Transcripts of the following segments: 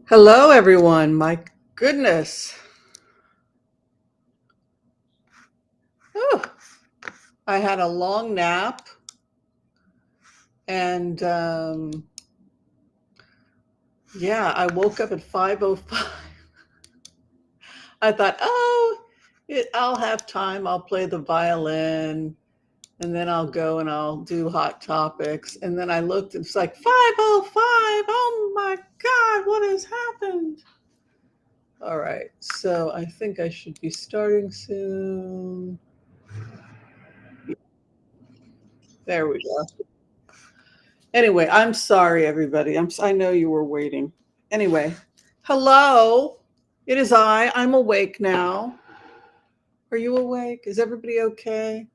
Hello, everyone. My goodness. Oh, I had a long nap and yeah, I woke up at 5:05. I thought, I'll have time. I'll play the violin and then I'll go and I'll do hot topics. And then I looked and it's like 5:05. Oh my God, what has happened? All right, so I think I should be starting soon. There we go. Anyway, I'm sorry, everybody. I know you were waiting. Anyway, hello. It is I. I'm awake now. Are you awake? Is everybody okay?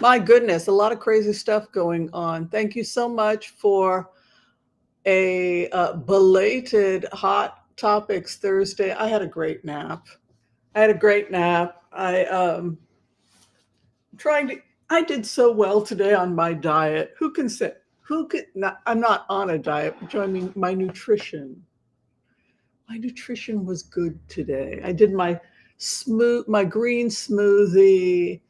My goodness, a lot of crazy stuff going on. Thank you so much for a belated Hot Topics Thursday. I had a great nap. Trying to. I did so well today on my diet. Who can say? Who could not? I'm not on a diet, but I mean my nutrition. My nutrition was good today. I did my green smoothie.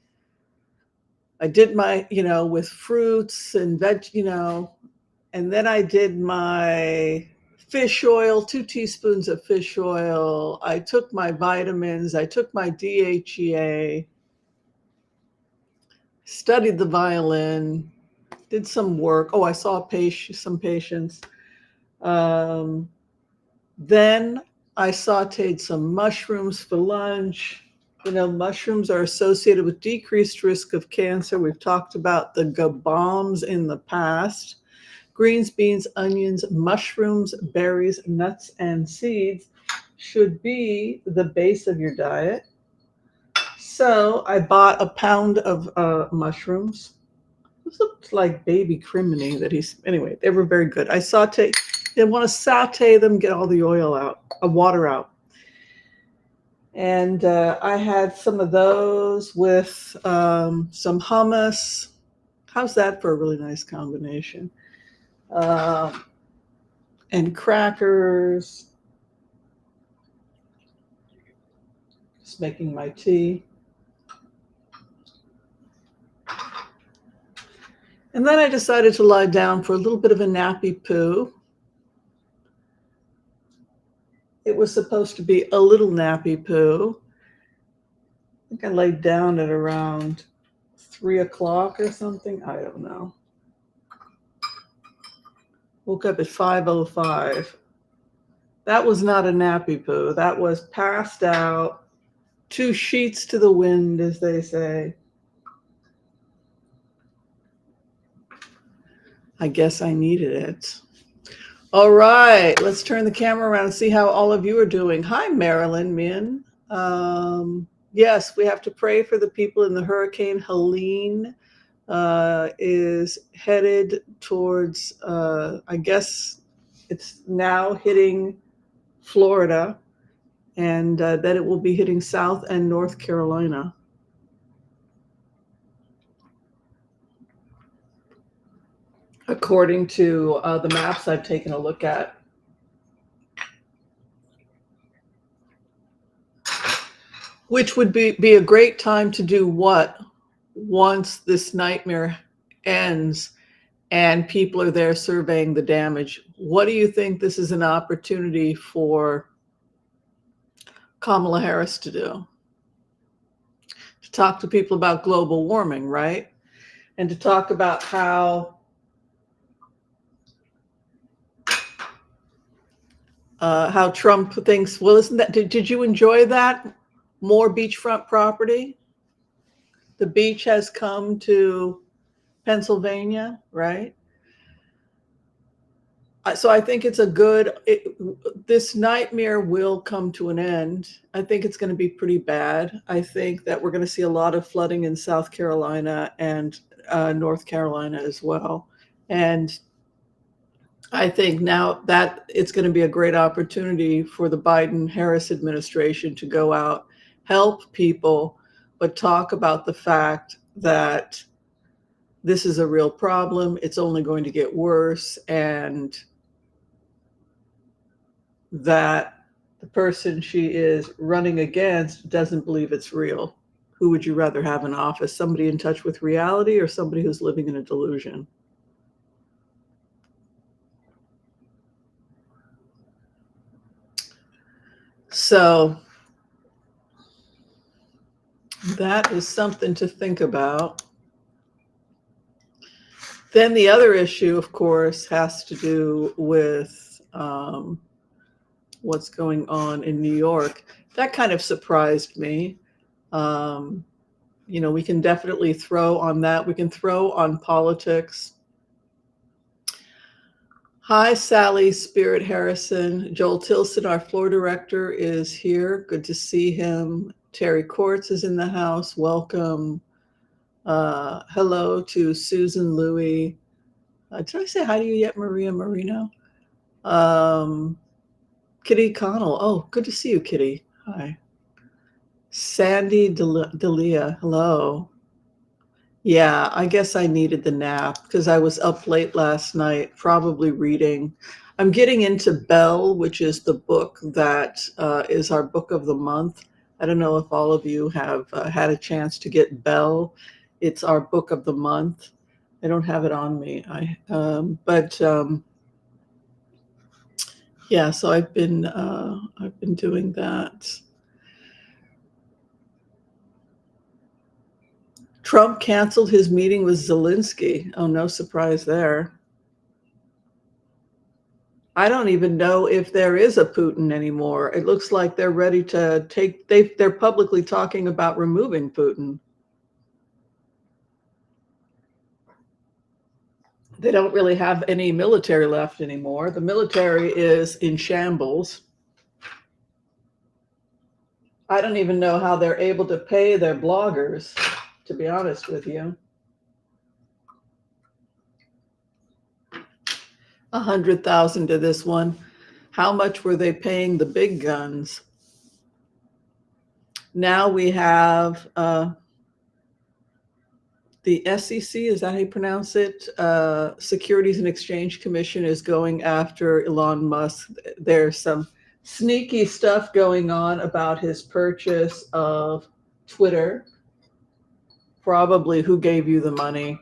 I did my, with fruits and and then I did my fish oil, 2 teaspoons of fish oil. I took my vitamins. I took my DHEA, studied the violin, did some work. Oh, I saw some patients. Then I sauteed some mushrooms for lunch. Mushrooms are associated with decreased risk of cancer. We've talked about the bombs in the past. Greens, beans, onions, mushrooms, berries, nuts, and seeds should be the base of your diet. So I bought a pound of mushrooms. This looks like baby criminy anyway, they were very good. They want to saute them, get all the oil out, water out. And I had some of those with some hummus. How's that for a really nice combination? And crackers. Just making my tea. And then I decided to lie down for a little bit of a nappy poo. It was supposed to be a little nappy poo. I think I laid down at around 3 o'clock or something. I don't know. Woke up at 5:05. That was not a nappy poo. That was passed out, 2 sheets to the wind, as they say. I guess I needed it. All right, let's turn the camera around and see how all of you are doing. Hi, Marilyn Min. Yes, we have to pray for the people in the hurricane. Helene is headed towards, I guess it's now hitting Florida, and that it will be hitting South and North Carolina. According to the maps I've taken a look at. Which would be a great time to do what once this nightmare ends and people are there surveying the damage? What do you think this is an opportunity for Kamala Harris to do? To talk to people about global warming, right? And to talk about how Trump thinks, well, isn't that, did you enjoy that? More beachfront property? The beach has come to Pennsylvania, right? So I think it's this nightmare will come to an end. I think it's going to be pretty bad. I think that we're going to see a lot of flooding in South Carolina and North Carolina as well. And I think now that it's going to be a great opportunity for the Biden-Harris administration to go out, help people, but talk about the fact that this is a real problem. It's only going to get worse. And that the person she is running against doesn't believe it's real. Who would you rather have in office? Somebody in touch with reality or somebody who's living in a delusion? So that is something to think about. Then the other issue, of course, has to do with what's going on in New York. That kind of surprised me. We can definitely throw on that. We can throw on politics. Hi, Sally Spirit Harrison. Joel Tilson, our floor director, is here. Good to see him. Terry Courts is in the house. Welcome. Hello to Susan Louie. Did I say hi to you yet, Maria Marino? Kitty Connell. Oh, good to see you, Kitty. Hi. Sandy Delia. Hello. Yeah, I guess I needed the nap because I was up late last night, probably reading. I'm getting into Belle, which is the book that is our book of the month. I don't know if all of you have had a chance to get Belle. It's our book of the month. I don't have it on me. Yeah, so I've been doing that. Trump canceled his meeting with Zelensky. Oh, no surprise there. I don't even know if there is a Putin anymore. It looks like they're ready to they're publicly talking about removing Putin. They don't really have any military left anymore. The military is in shambles. I don't even know how they're able to pay their bloggers, to be honest with you. 100,000 to this one. How much were they paying the big guns? Now we have the SEC, is that how you pronounce it? Securities and Exchange Commission is going after Elon Musk. There's some sneaky stuff going on about his purchase of Twitter. Probably who gave you the money?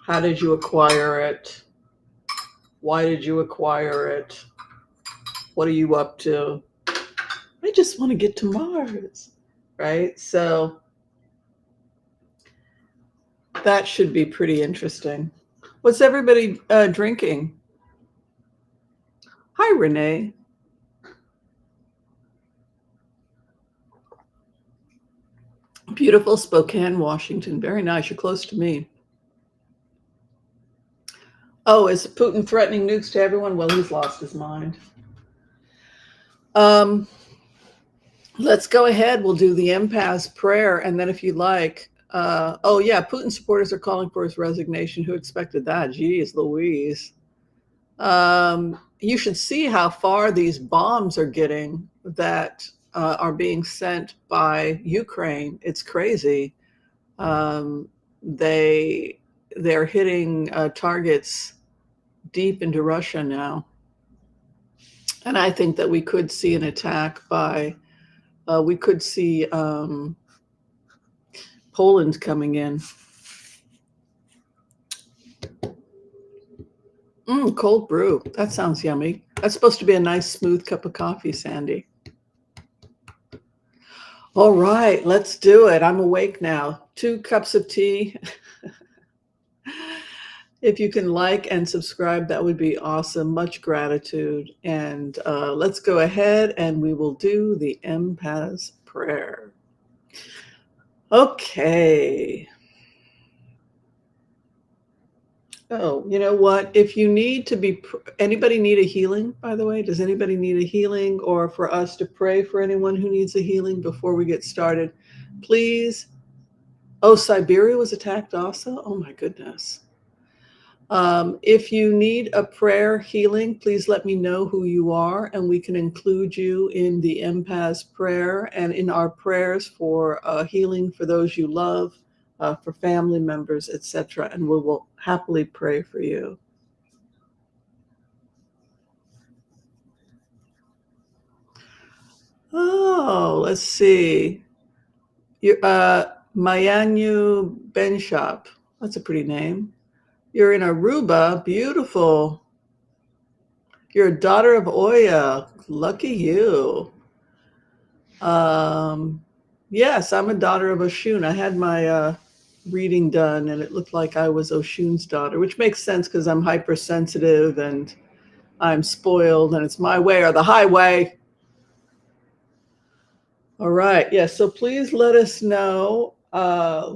How did you acquire it? Why did you acquire it? What are you up to? I just want to get to Mars, right? So that should be pretty interesting. What's everybody drinking? Hi, Renee. Beautiful Spokane, Washington. Very nice. You're close to me. Oh, is Putin threatening nukes to everyone? Well, he's lost his mind. Let's go ahead. We'll do the empath's prayer. And then if you'd like, oh, yeah, Putin supporters are calling for his resignation. Who expected that? Geez, Louise. You should see how far these bombs are getting that are being sent by Ukraine. It's crazy. They're hitting targets deep into Russia now. And I think that we could see an attack by, we could see Poland coming in. Cold brew. That sounds yummy. That's supposed to be a nice, smooth cup of coffee, Sandy. All right, let's do it. I'm awake now. 2 cups of tea. If you can like and subscribe, that would be awesome. Much gratitude. And let's go ahead and we will do the empath's prayer. Okay. Oh, you know what? If you need to be, anybody need a healing, by the way? Does anybody need a healing or for us to pray for anyone who needs a healing before we get started? Please. Oh, Siberia was attacked also? Oh my goodness. If you need a prayer healing, please let me know who you are and we can include you in the empath's prayer and in our prayers for healing for those you love, for family members, etc. And we will happily pray for you. Oh, let's see. You're Mayanyu Benshop. That's a pretty name. You're in Aruba. Beautiful. You're a daughter of Oya. Lucky you. Um, yes, I'm a daughter of Oshun. I had my reading done, and it looked like I was Oshun's daughter, which makes sense because I'm hypersensitive and I'm spoiled, and it's my way or the highway. All right. Yes. So please let us know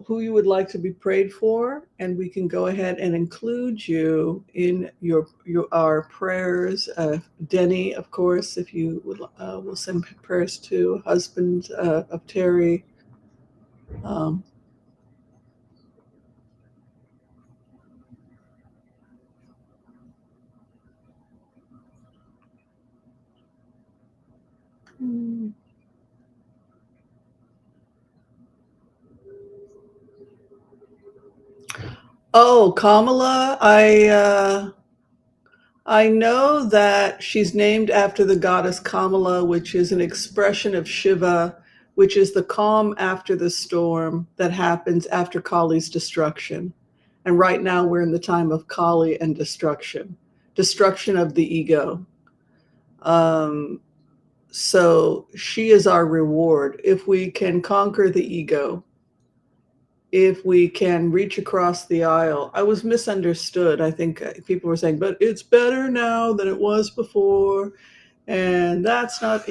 who you would like to be prayed for, and we can go ahead and include you in your our prayers. Denny, of course, if you would, will send prayers to husband of Terry. Um, oh, Kamala, I know that she's named after the goddess Kamala, which is an expression of Shiva, which is the calm after the storm that happens after Kali's destruction. And right now we're in the time of Kali and destruction, destruction of the ego. Um, so she is our reward. If we can conquer the ego, if we can reach across the aisle. I was misunderstood. I think people were saying, but it's better now than it was before. And that's not,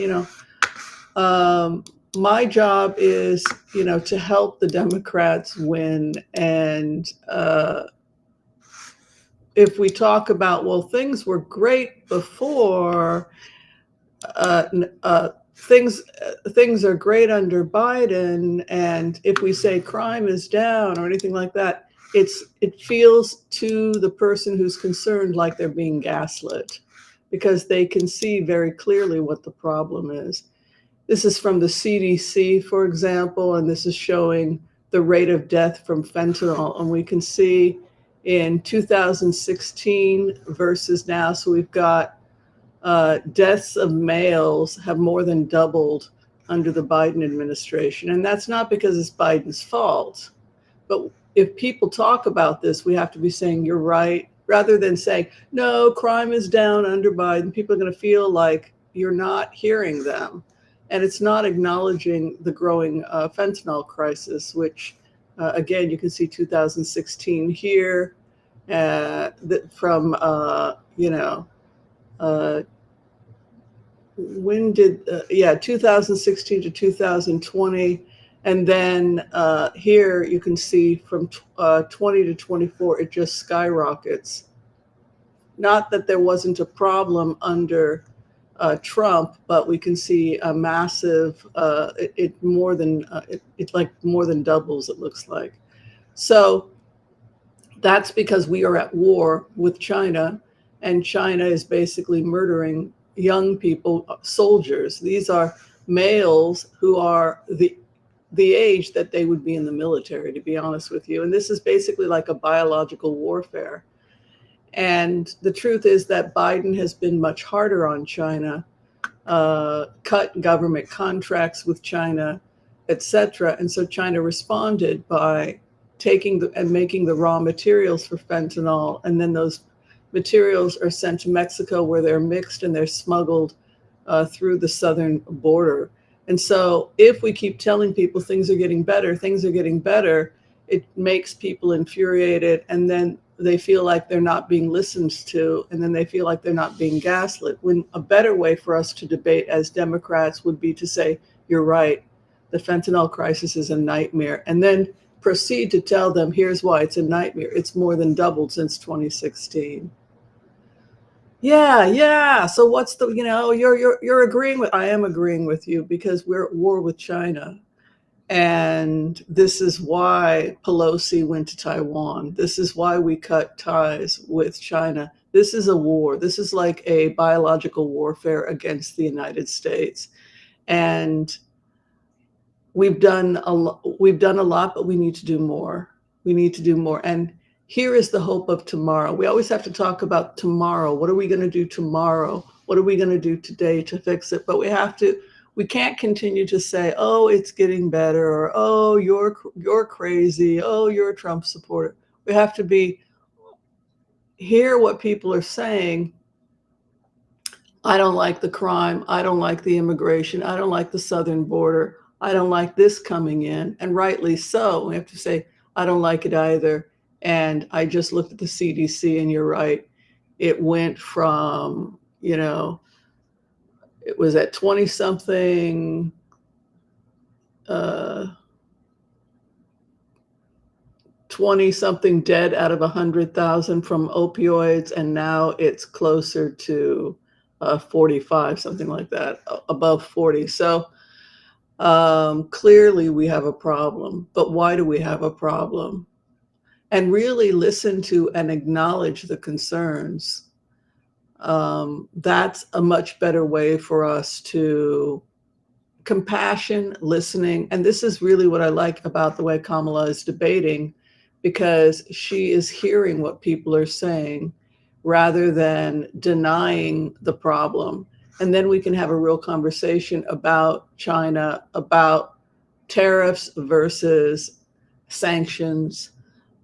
my job is, to help the Democrats win. And if we talk about, well, things were great before, uh, things are great under Biden, and if we say crime is down or anything like that, it feels to the person who's concerned like they're being gaslit, because they can see very clearly what the problem is. This is from the CDC, for example, and this is showing the rate of death from fentanyl, and we can see in 2016 versus now. So we've got deaths of males have more than doubled under the Biden administration. And that's not because it's Biden's fault. But if people talk about this, we have to be saying, you're right, rather than saying, no, crime is down under Biden. People are going to feel like you're not hearing them. And it's not acknowledging the growing fentanyl crisis, which, again, you can see 2016 here from, uh, when did 2016 to 2020, and then here you can see from 20 to 24 it just skyrockets. Not that there wasn't a problem under Trump, but we can see a massive it like more than doubles, it looks like. So that's because we are at war with China, and China is basically murdering young people, soldiers. These are males who are the age that they would be in the military, to be honest with you. And this is basically like a biological warfare. And the truth is that Biden has been much harder on China, cut government contracts with China, etc. And so China responded by taking and making the raw materials for fentanyl, and then those materials are sent to Mexico, where they're mixed and they're smuggled through the southern border. And so if we keep telling people things are getting better, it makes people infuriated, and then they feel like they're not being listened to, and then they feel like they're not being gaslit. When a better way for us to debate as Democrats would be to say, you're right, the fentanyl crisis is a nightmare, and then proceed to tell them, here's why it's a nightmare. It's more than doubled since 2016. Yeah. So what's the, you're agreeing with, I am agreeing with you, because we're at war with China. And this is why Pelosi went to Taiwan. This is why we cut ties with China. This is a war. This is like a biological warfare against the United States. And we've done a lot, but we need to do more. We need to do more. And here is the hope of tomorrow. We always have to talk about tomorrow. What are we going to do tomorrow? What are we going to do today to fix it? But we We can't continue to say, oh, it's getting better, or oh, you're crazy, oh, you're a Trump supporter. We have to hear what people are saying. I don't like the crime. I don't like the immigration. I don't like the southern border. I don't like this coming in. And rightly so. We have to say, I don't like it either. And I just looked at the CDC, and you're right. It went from, it was at 20 something, 20 something dead out of 100,000 from opioids. And now it's closer to 45, something like that, above 40. So clearly we have a problem. But why do we have a problem? And really listen to and acknowledge the concerns. That's a much better way for us to compassion, listening. And this is really what I like about the way Kamala is debating, because she is hearing what people are saying rather than denying the problem. And then we can have a real conversation about China, about tariffs versus sanctions,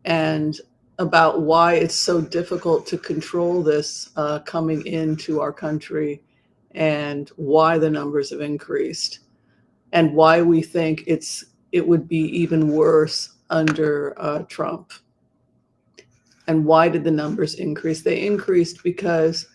and about why it's so difficult to control this coming into our country, and why the numbers have increased, and why we think it would be even worse under Trump. And why did the numbers increase? They increased because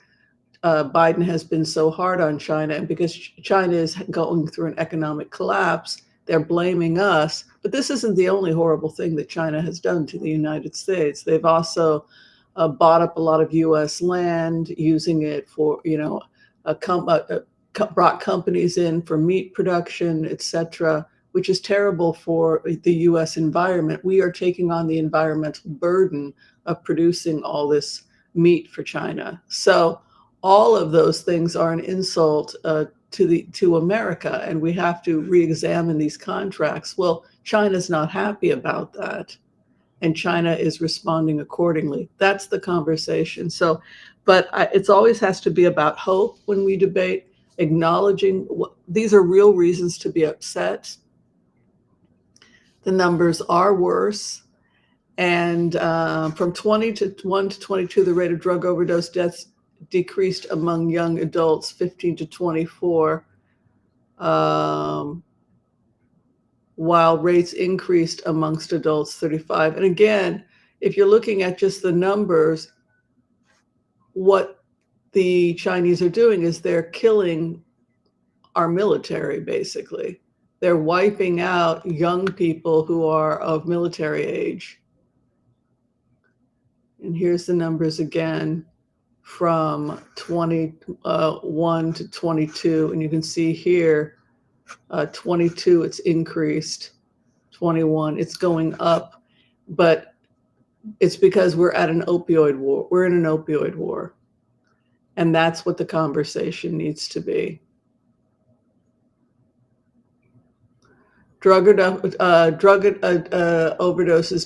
Biden has been so hard on China, and because China is going through an economic collapse. They're blaming us, but this isn't the only horrible thing that China has done to the United States. They've also bought up a lot of U.S. land, using it for, brought companies in for meat production, etc., which is terrible for the U.S. environment. We are taking on the environmental burden of producing all this meat for China. So all of those things are an insult to America, and we have to re-examine these contracts. Well, China's not happy about that, and China is responding accordingly. That's the conversation. So, but it always has to be about hope when we debate, acknowledging these are real reasons to be upset. The numbers are worse. And from 21 to 22, the rate of drug overdose deaths decreased among young adults 15 to 24, while rates increased amongst adults 35. And again, if you're looking at just the numbers, what the Chinese are doing is they're killing our military, basically. They're wiping out young people who are of military age. And here's the numbers again from 21 to 22. And you can see here, 22, it's increased. 21, it's going up. But it's because we're at an opioid war. We're in an opioid war. And that's what the conversation needs to be. Drug overdoses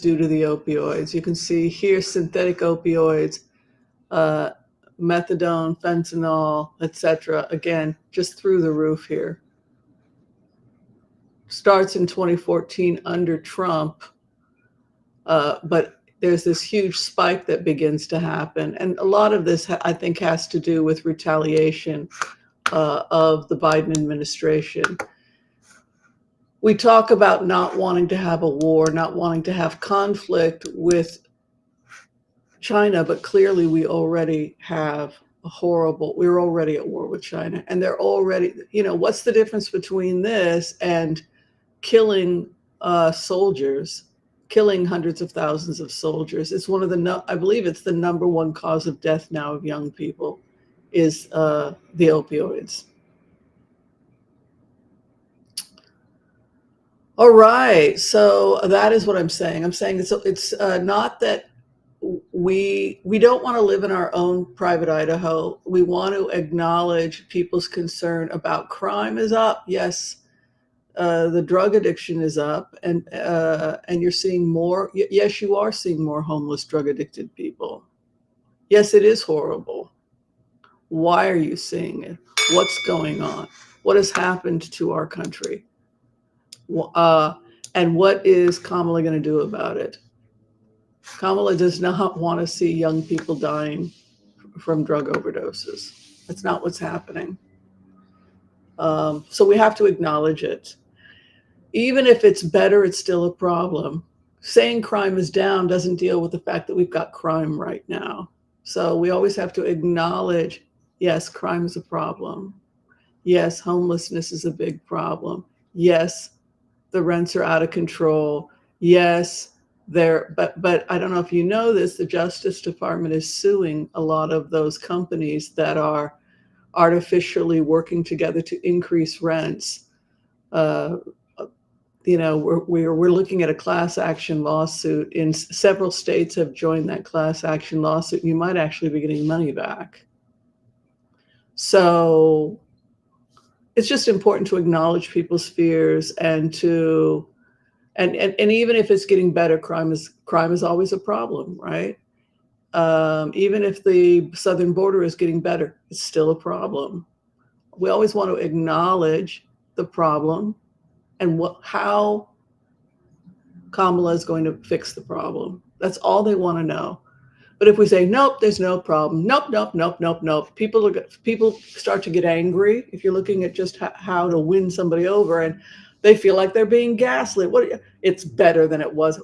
due to the opioids. You can see here synthetic opioids, methadone, fentanyl, etc. Again, just through the roof here. Starts in 2014 under Trump, but there's this huge spike that begins to happen. And a lot of this, I think, has to do with retaliation of the Biden administration. We talk about not wanting to have a war, not wanting to have conflict with China, but clearly we already have we're already at war with China. And they're already, what's the difference between this and killing soldiers, killing hundreds of thousands of soldiers? It's one of I believe it's the number one cause of death now of young people is the opioids. All right, so that is what I'm saying. I'm saying it's not that we don't want to live in our own private Idaho. We want to acknowledge people's concern about crime is up. Yes, the drug addiction is up, and you're seeing more. Yes, you are seeing more homeless, drug addicted people. Yes, it is horrible. Why are you seeing it? What's going on? What has happened to our country? And what is Kamala going to do about it? Kamala does not want to see young people dying from drug overdoses. That's not what's happening. So we have to acknowledge it. Even if it's better, it's still a problem. Saying crime is down doesn't deal with the fact that we've got crime right now. So we always have to acknowledge, yes, crime is a problem. Yes, homelessness is a big problem. Yes, the rents are out of control. Yes, but I don't know if you know this, the Justice Department is suing a lot of those companies that are artificially working together to increase rents. We're looking at a class action lawsuit. In several states have joined that class action lawsuit. You might actually be getting money back. So it's just important to acknowledge people's fears and even if it's getting better, crime is always a problem, right? Even if the southern border is getting better, it's still a problem. We always want to acknowledge the problem and how Kamala is going to fix the problem. That's all they want to know. But if we say, nope, there's no problem, nope, nope, nope, nope, nope, people start to get angry if you're looking at just how to win somebody over, and they feel like they're being gaslit. It's better than it was.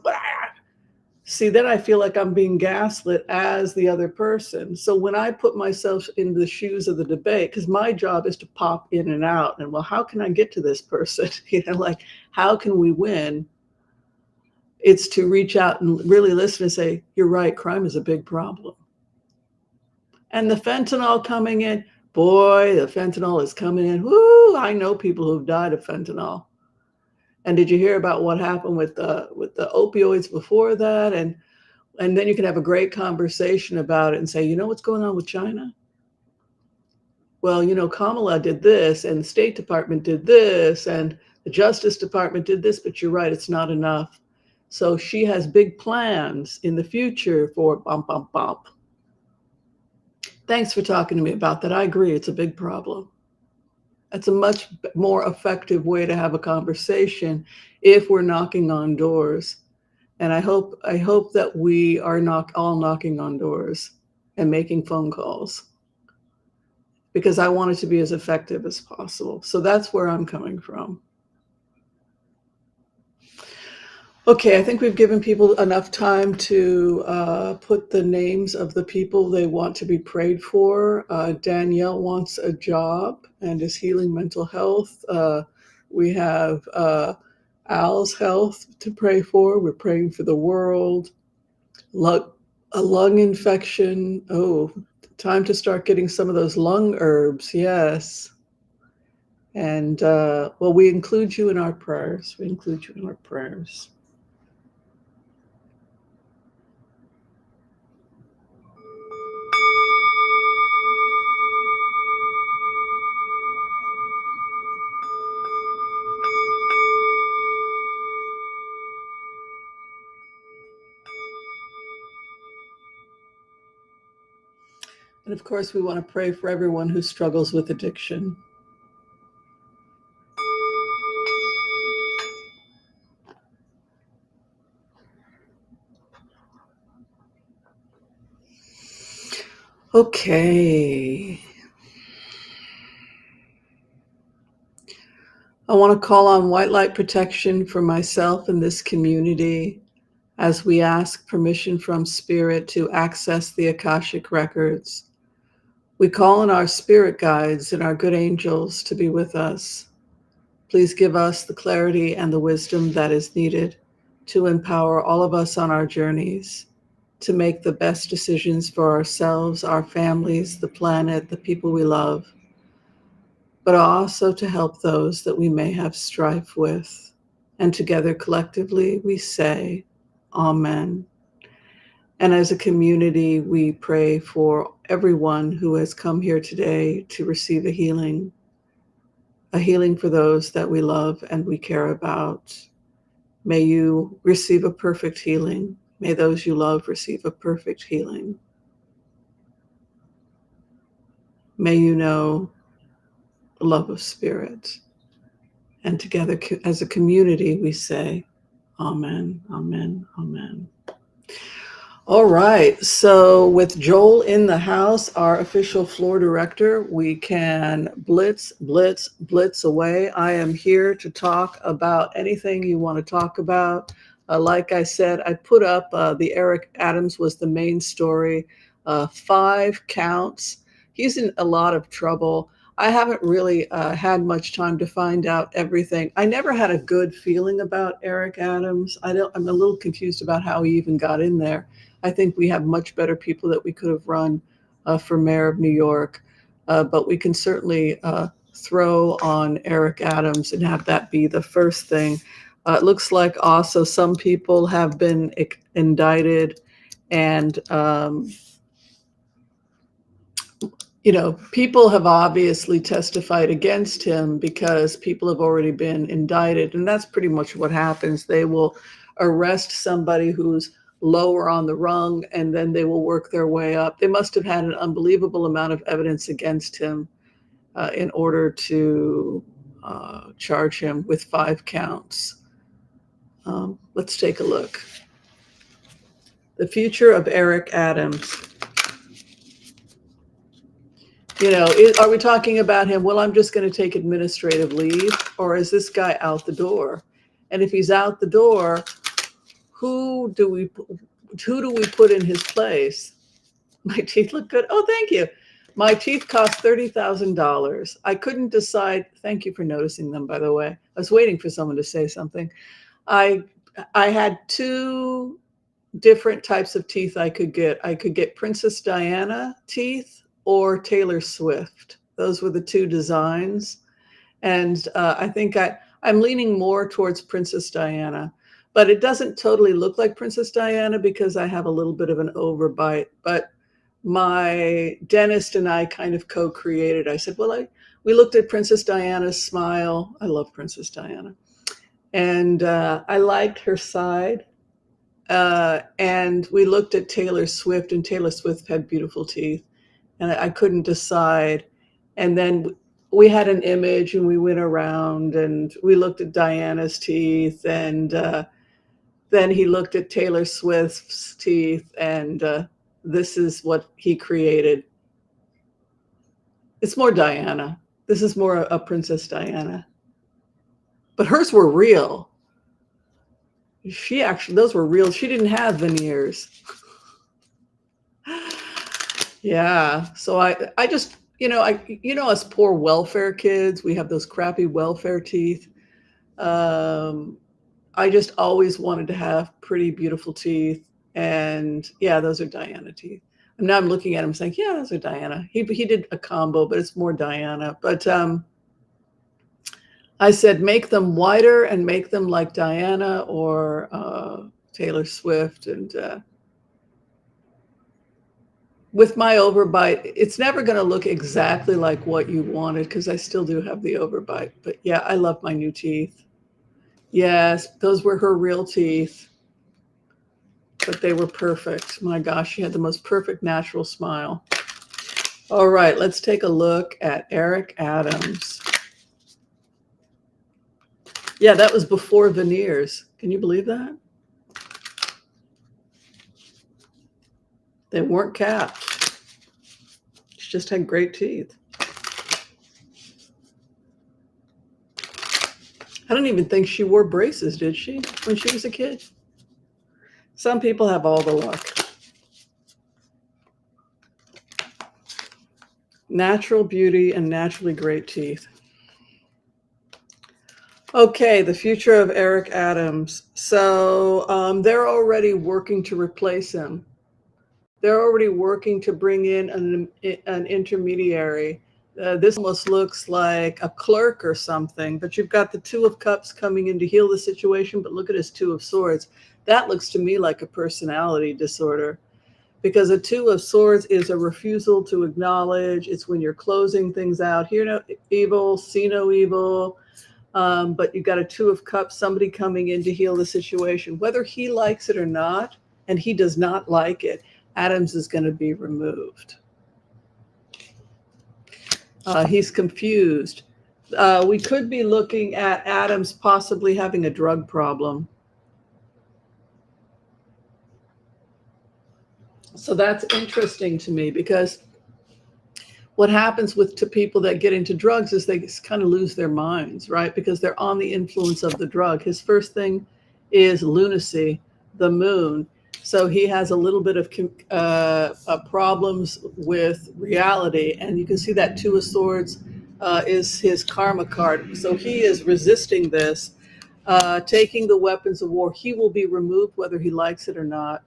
See, then I feel like I'm being gaslit as the other person. So when I put myself in the shoes of the debate, because my job is to pop in and out, and well, how can I get to this person? Like, how can we win? It's to reach out and really listen and say, you're right, crime is a big problem. And the fentanyl coming in, boy, the fentanyl is coming in. Woo, I know people who've died of fentanyl. And did you hear about what happened with the opioids before that? And then you can have a great conversation about it and say, you know what's going on with China? Well, Kamala did this, and the State Department did this, and the Justice Department did this, but you're right, it's not enough. So she has big plans in the future for bump, bump, bump. Thanks for talking to me about that. I agree, it's a big problem. That's a much more effective way to have a conversation if we're knocking on doors. And I hope that we are all knocking on doors and making phone calls, because I want it to be as effective as possible. So that's where I'm coming from. Okay, I think we've given people enough time to put the names of the people they want to be prayed for. Danielle wants a job and is healing mental health. We have Al's health to pray for. We're praying for the world. A lung infection. Oh, time to start getting some of those lung herbs. Yes. And well, we include you in our prayers. We include you in our prayers. And of course, we want to pray for everyone who struggles with addiction. Okay. I want to call on white light protection for myself and this community as we ask permission from Spirit to access the Akashic records. We call on our spirit guides and our good angels to be with us. Please give us the clarity and the wisdom that is needed to empower all of us on our journeys to make the best decisions for ourselves, our families, the planet, the people we love, but also to help those that we may have strife with. And together, collectively, we say, Amen. And as a community, we pray for everyone who has come here today to receive a healing for those that we love and we care about. May you receive a perfect healing. May those you love receive a perfect healing. May you know the love of spirit. And together as a community, we say, Amen, Amen, Amen. All right. So with Joel in the house, our official floor director, we can blitz, blitz, blitz away. I am here to talk about anything you want to talk about. Like I said, I put up the Eric Adams was the main story, 5 counts. He's in a lot of trouble. I haven't really had much time to find out everything. I never had a good feeling about Eric Adams. I'm a little confused about how he even got in there. I think we have much better people that we could have run for mayor of New York, but we can certainly throw on Eric Adams and have that be the first thing. It looks like also some people have been indicted, and people have obviously testified against him because people have already been indicted, and that's pretty much what happens. They will arrest somebody who's lower on the rung, and then they will work their way up. They must have had an unbelievable amount of evidence against him in order to charge him with 5 counts. Let's take a look. The future of Eric Adams. Are we talking about him? Well, I'm just going to take administrative leave, or is this guy out the door? And if he's out the door, who do we put in his place? My teeth look good. Oh, thank you. My teeth cost $30,000. I couldn't decide. Thank you for noticing them, by the way. I was waiting for someone to say something. I had 2 different types of teeth I could get. I could get Princess Diana teeth or Taylor Swift. Those were the 2 designs. And I think I'm leaning more towards Princess Diana. But it doesn't totally look like Princess Diana because I have a little bit of an overbite. But my dentist and I kind of co-created. I said, well, we looked at Princess Diana's smile. I love Princess Diana. And I liked her side. And we looked at Taylor Swift, and Taylor Swift had beautiful teeth. And I couldn't decide. And then we had an image, and we went around, and we looked at Diana's teeth, and then he looked at Taylor Swift's teeth, and this is what he created. It's more Diana. This is more a Princess Diana. But hers were real. Those were real. She didn't have veneers. Yeah. So I just, us poor welfare kids, we have those crappy welfare teeth. I just always wanted to have pretty, beautiful teeth. And yeah, those are Diana teeth. And now I'm looking at him saying, yeah, those are Diana. He did a combo, but it's more Diana. But I said, make them wider and make them like Diana or Taylor Swift. And with my overbite, it's never going to look exactly like what you wanted because I still do have the overbite. But yeah, I love my new teeth. Yes, those were her real teeth, but they were perfect. My gosh, she had the most perfect natural smile. All right, let's take a look at Eric Adams. Yeah, that was before veneers. Can you believe that? They weren't capped. She just had great teeth. I don't even think she wore braces, did she, when she was a kid? Some people have all the luck. Natural beauty and naturally great teeth. Okay, the future of Eric Adams. So they're already working to replace him. They're already working to bring in an intermediary. This almost looks like a clerk or something, but you've got the 2 of Cups coming in to heal the situation, but look at his 2 of Swords. That looks to me like a personality disorder, because a 2 of Swords is a refusal to acknowledge. It's when you're closing things out. Hear no evil, see no evil. But you've got a 2 of Cups, somebody coming in to heal the situation. Whether he likes it or not, and he does not like it, Adams is going to be removed. He's confused. We could be looking at Adams possibly having a drug problem. So that's interesting to me because what happens to people that get into drugs is they kind of lose their minds, right? Because they're on the influence of the drug. His first thing is lunacy, the moon. So he has a little bit of problems with reality. And you can see that Two of Swords is his karma card. So he is resisting this, taking the weapons of war. He will be removed whether he likes it or not.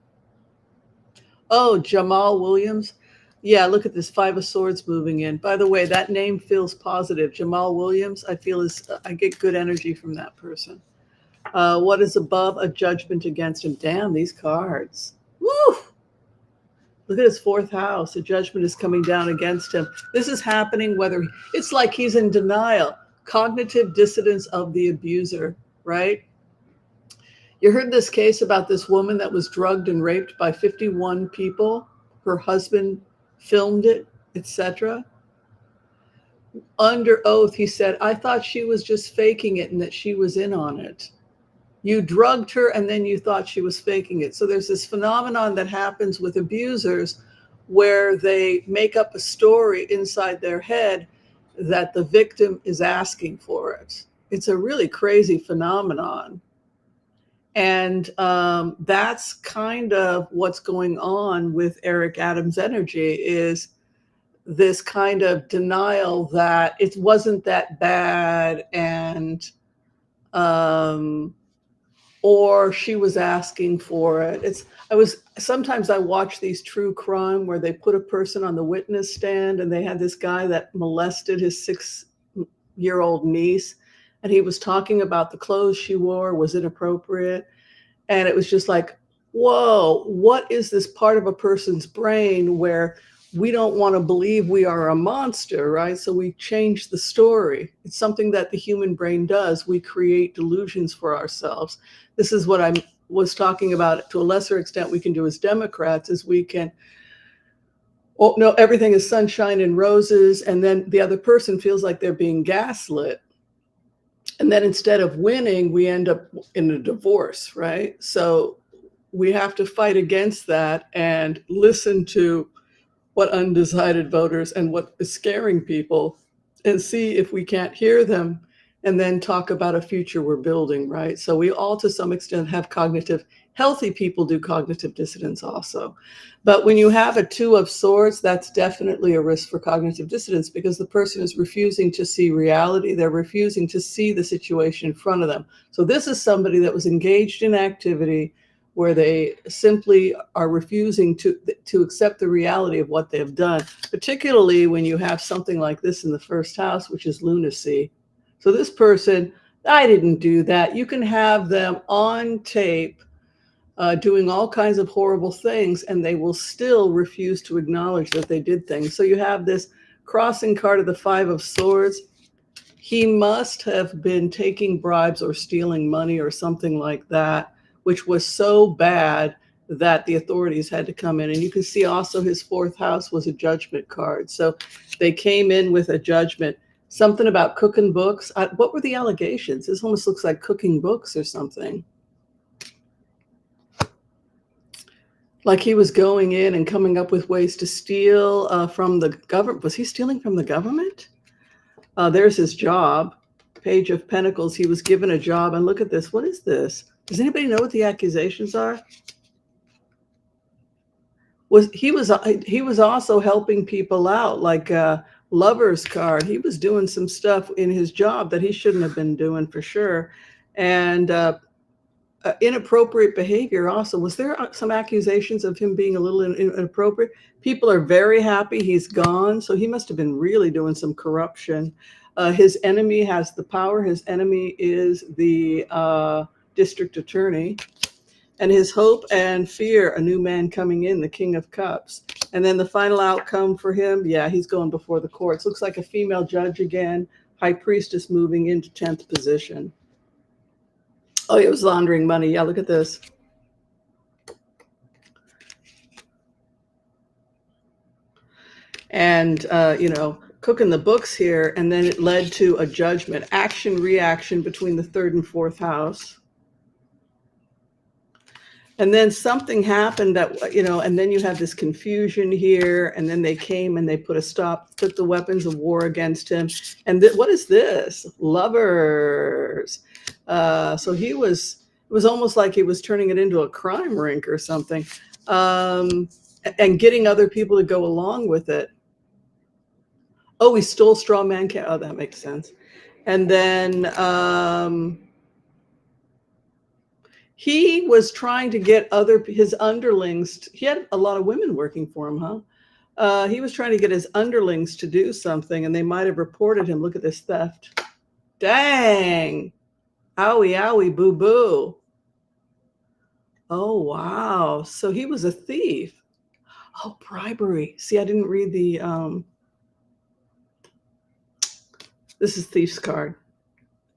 Oh, Jamal Williams. Yeah, look at this Five of Swords moving in. By the way, that name feels positive. Jamal Williams, I feel I get good energy from that person. What is above? A judgment against him. Damn, these cards. Woo! Look at his fourth house. A judgment is coming down against him. This is happening it's like he's in denial. Cognitive dissonance of the abuser, right? You heard this case about this woman that was drugged and raped by 51 people. Her husband filmed it, etc. Under oath, he said, I thought she was just faking it and that she was in on it. You drugged her and then you thought she was faking it. So there's this phenomenon that happens with abusers where they make up a story inside their head that the victim is asking for it. It's a really crazy phenomenon. And that's kind of what's going on with Eric Adams' energy, is this kind of denial that it wasn't that bad, and or she was asking for it. Sometimes I watch these true crime where they put a person on the witness stand, and they had this guy that molested his 6-year-old niece, and he was talking about the clothes she wore was inappropriate. And it was just like, whoa, what is this part of a person's brain where we don't want to believe we are a monster, right? So we change the story. It's something that the human brain does. We create delusions for ourselves. This is what I was talking about. To a lesser extent, we can do as Democrats, is we can, oh no, everything is sunshine and roses, and then the other person feels like they're being gaslit. And then instead of winning, we end up in a divorce, right? So we have to fight against that and listen to what undecided voters and what is scaring people, and see if we can't hear them, and then talk about a future we're building, right? So we all, to some extent, have healthy people do cognitive dissonance also. But when you have a Two of Swords, that's definitely a risk for cognitive dissonance, because the person is refusing to see reality. They're refusing to see the situation in front of them. So this is somebody that was engaged in activity where they simply are refusing to accept the reality of what they've done, particularly when you have something like this in the first house, which is lunacy. So this person, I didn't do that. You can have them on tape doing all kinds of horrible things, and they will still refuse to acknowledge that they did things. So you have this crossing card of the Five of Swords. He must have been taking bribes or stealing money or something like that, which was so bad that the authorities had to come in. And you can see also his fourth house was a judgment card. So they came in with a judgment. Something about cooking books. What were the allegations? This almost looks like cooking books or something. Like he was going in and coming up with ways to steal from the government. Was he stealing from the government? There's his job. Page of Pentacles. He was given a job. And look at this. What is this? Does anybody know what the accusations are? He was also helping people out, like Lover's card. He was doing some stuff in his job that he shouldn't have been doing, for sure. And inappropriate behavior also. Was there some accusations of him being a little inappropriate? People are very happy he's gone, so he must have been really doing some corruption. His enemy has the power. His enemy is the district attorney. And his hope and fear, a new man coming in, the King of Cups. And then the final outcome for him, yeah, he's going before the courts. Looks like a female judge again. High Priestess moving into 10th position. Oh, he was laundering money. Yeah, look at this. And, cooking the books here, and then it led to a judgment, action reaction between the third and fourth house. And then something happened that, you know, and then you have this confusion here, and then they came and they put the weapons of war against him. And what is this? Lovers. So it was almost like he was turning it into a crime rink or something, and getting other people to go along with it. Oh, he stole straw man. Oh, that makes sense. And then he was trying to get his underlings. He had a lot of women working for him, huh? He was trying to get his underlings to do something, and they might have reported him. Look at this theft. Dang. Owie, owie, boo, boo. Oh, wow. So he was a thief. Oh, bribery. See, I didn't read this is thief's card.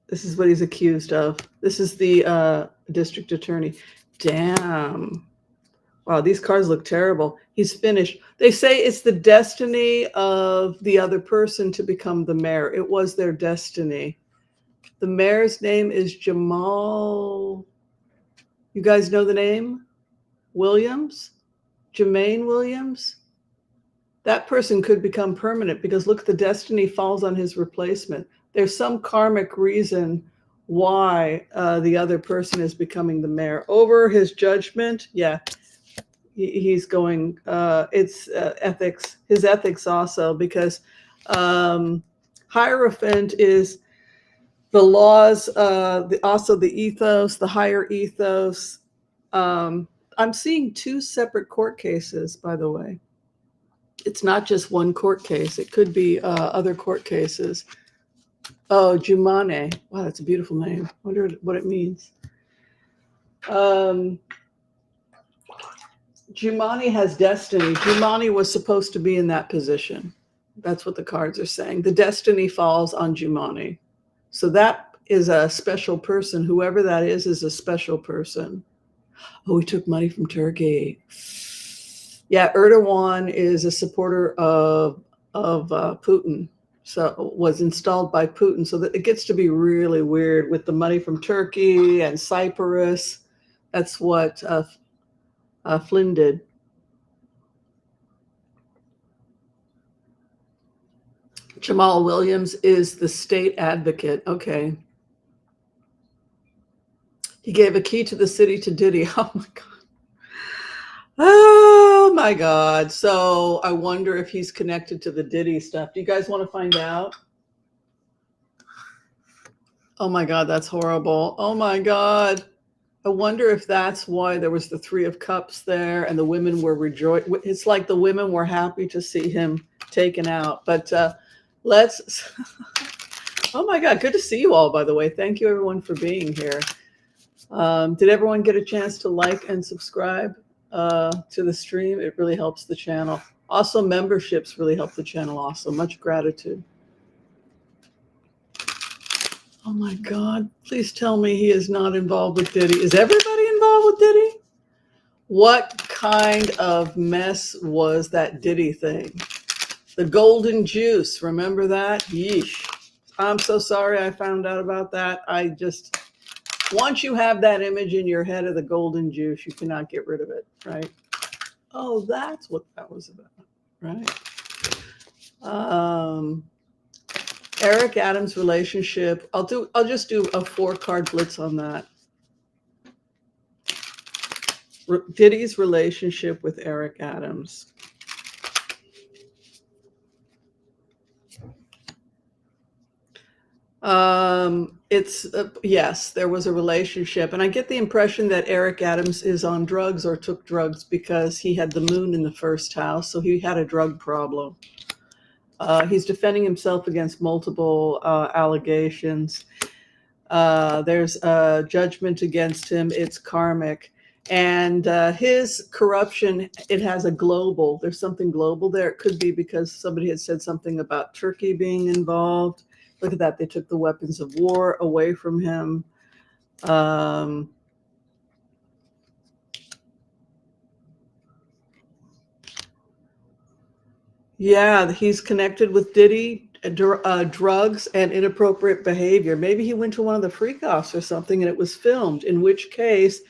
This is what he's accused of. This is the district attorney. Damn. Wow, these cards look terrible. He's finished. They say it's the destiny of the other person to become the mayor. It was their destiny. The mayor's name is Jamal. You guys know the name? Williams? Jermaine Williams? That person could become permanent because look, the destiny falls on his replacement. There's some karmic reason why the other person is becoming the mayor. Over his judgment, yeah, he's going, it's ethics, his ethics also, because Hierophant is the laws, also the ethos, the higher ethos. I'm seeing two separate court cases, by the way. It's not just one court case. It could be other court cases. Oh, Jumane. Wow, that's a beautiful name. I wonder what it means. Jumani has destiny. Jumani was supposed to be in that position. That's what the cards are saying. The destiny falls on Jumani. So that is a special person. Whoever that is a special person. Oh, he took money from Turkey. Yeah, Erdogan is a supporter of Putin. So was installed by Putin. So that it gets to be really weird with the money from Turkey and Cyprus. That's what Flynn did. Jamal Williams is the state advocate. Okay. He gave a key to the city to Diddy. Oh my God. Oh my God. So I wonder if he's connected to the Diddy stuff. Do you guys want to find out? Oh my God, that's horrible. Oh my God. I wonder if that's why there was the Three of Cups there and the women were rejoiced. It's like the women were happy to see him taken out. But let's, oh my God, good to see you all, by the way. Thank you everyone for being here. Did everyone get a chance to like and subscribe to the stream? It really helps the channel. Also, memberships really help the channel also. Much gratitude. Oh my God, please tell me he is not involved with Diddy. Is everybody involved with Diddy? What kind of mess was that Diddy thing? The golden juice, remember that? Yeesh. I'm so sorry I found out about that. Once you have that image in your head of the golden juice, you cannot get rid of it, right? Oh, that's what that was about, right? Eric Adams relationship. I'll just do a 4-card blitz on that. Diddy's relationship with Eric Adams. Yes, there was a relationship, and I get the impression that Eric Adams is on drugs or took drugs because he had the moon in the first house, so he had a drug problem. He's defending himself against multiple allegations. There's a judgment against him. It's karmic. And his corruption, it has a global. There's something global there. It could be because somebody had said something about Turkey being involved. Look at that. They took the weapons of war away from him. Yeah, he's connected with Diddy, drugs, and inappropriate behavior. Maybe he went to one of the freak-offs or something and it was filmed, in which case,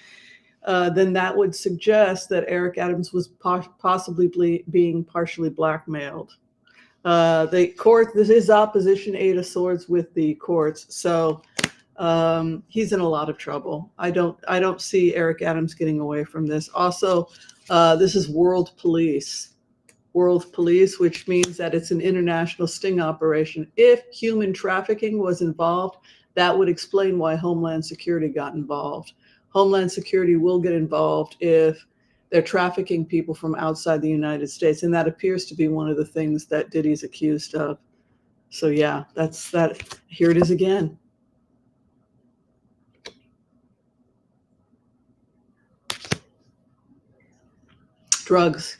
then that would suggest that Eric Adams was possibly being partially blackmailed. The court, this is opposition eight of swords with the courts, so he's in a lot of trouble. I don't see Eric Adams getting away from this. Also, this is world police, which means that it's an international sting operation. If human trafficking was involved, that would explain why Homeland Security got involved. Homeland Security will get involved if they're trafficking people from outside the United States, and that appears to be one of the things that Diddy's accused of. So yeah, that's that. Here it is again. Drugs.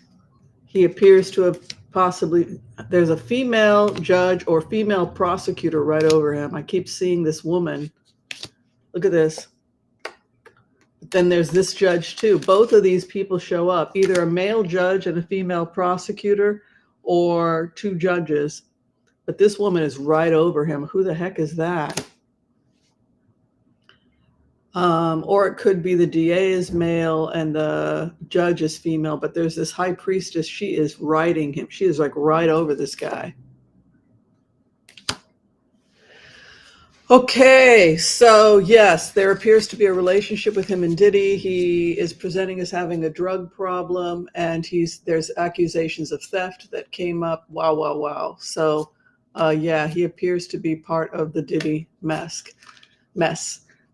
He appears to have possibly, there's a female judge or female prosecutor right over him. I keep seeing this woman. Look at this. But then there's this judge too. Both of these people show up, either a male judge and a female prosecutor or two judges. But this woman is right over him. Who the heck is that? Or it could be the DA is male and the judge is female, but there's this high priestess. She is riding him. She is like right over this guy. Okay, so yes, there appears to be a relationship with him and Diddy. He is presenting as having a drug problem, and there's accusations of theft that came up. Wow, wow, wow. So yeah, he appears to be part of the Diddy mess.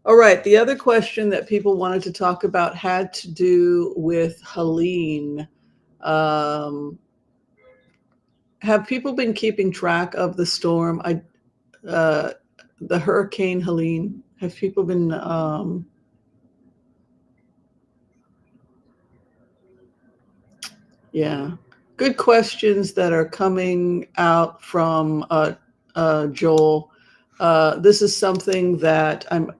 All right, the other question that people wanted to talk about had to do with Helene. Have people been keeping track of the storm? The Hurricane Helene? Have people been? Yeah, good questions that are coming out from Joel. This is something that I'm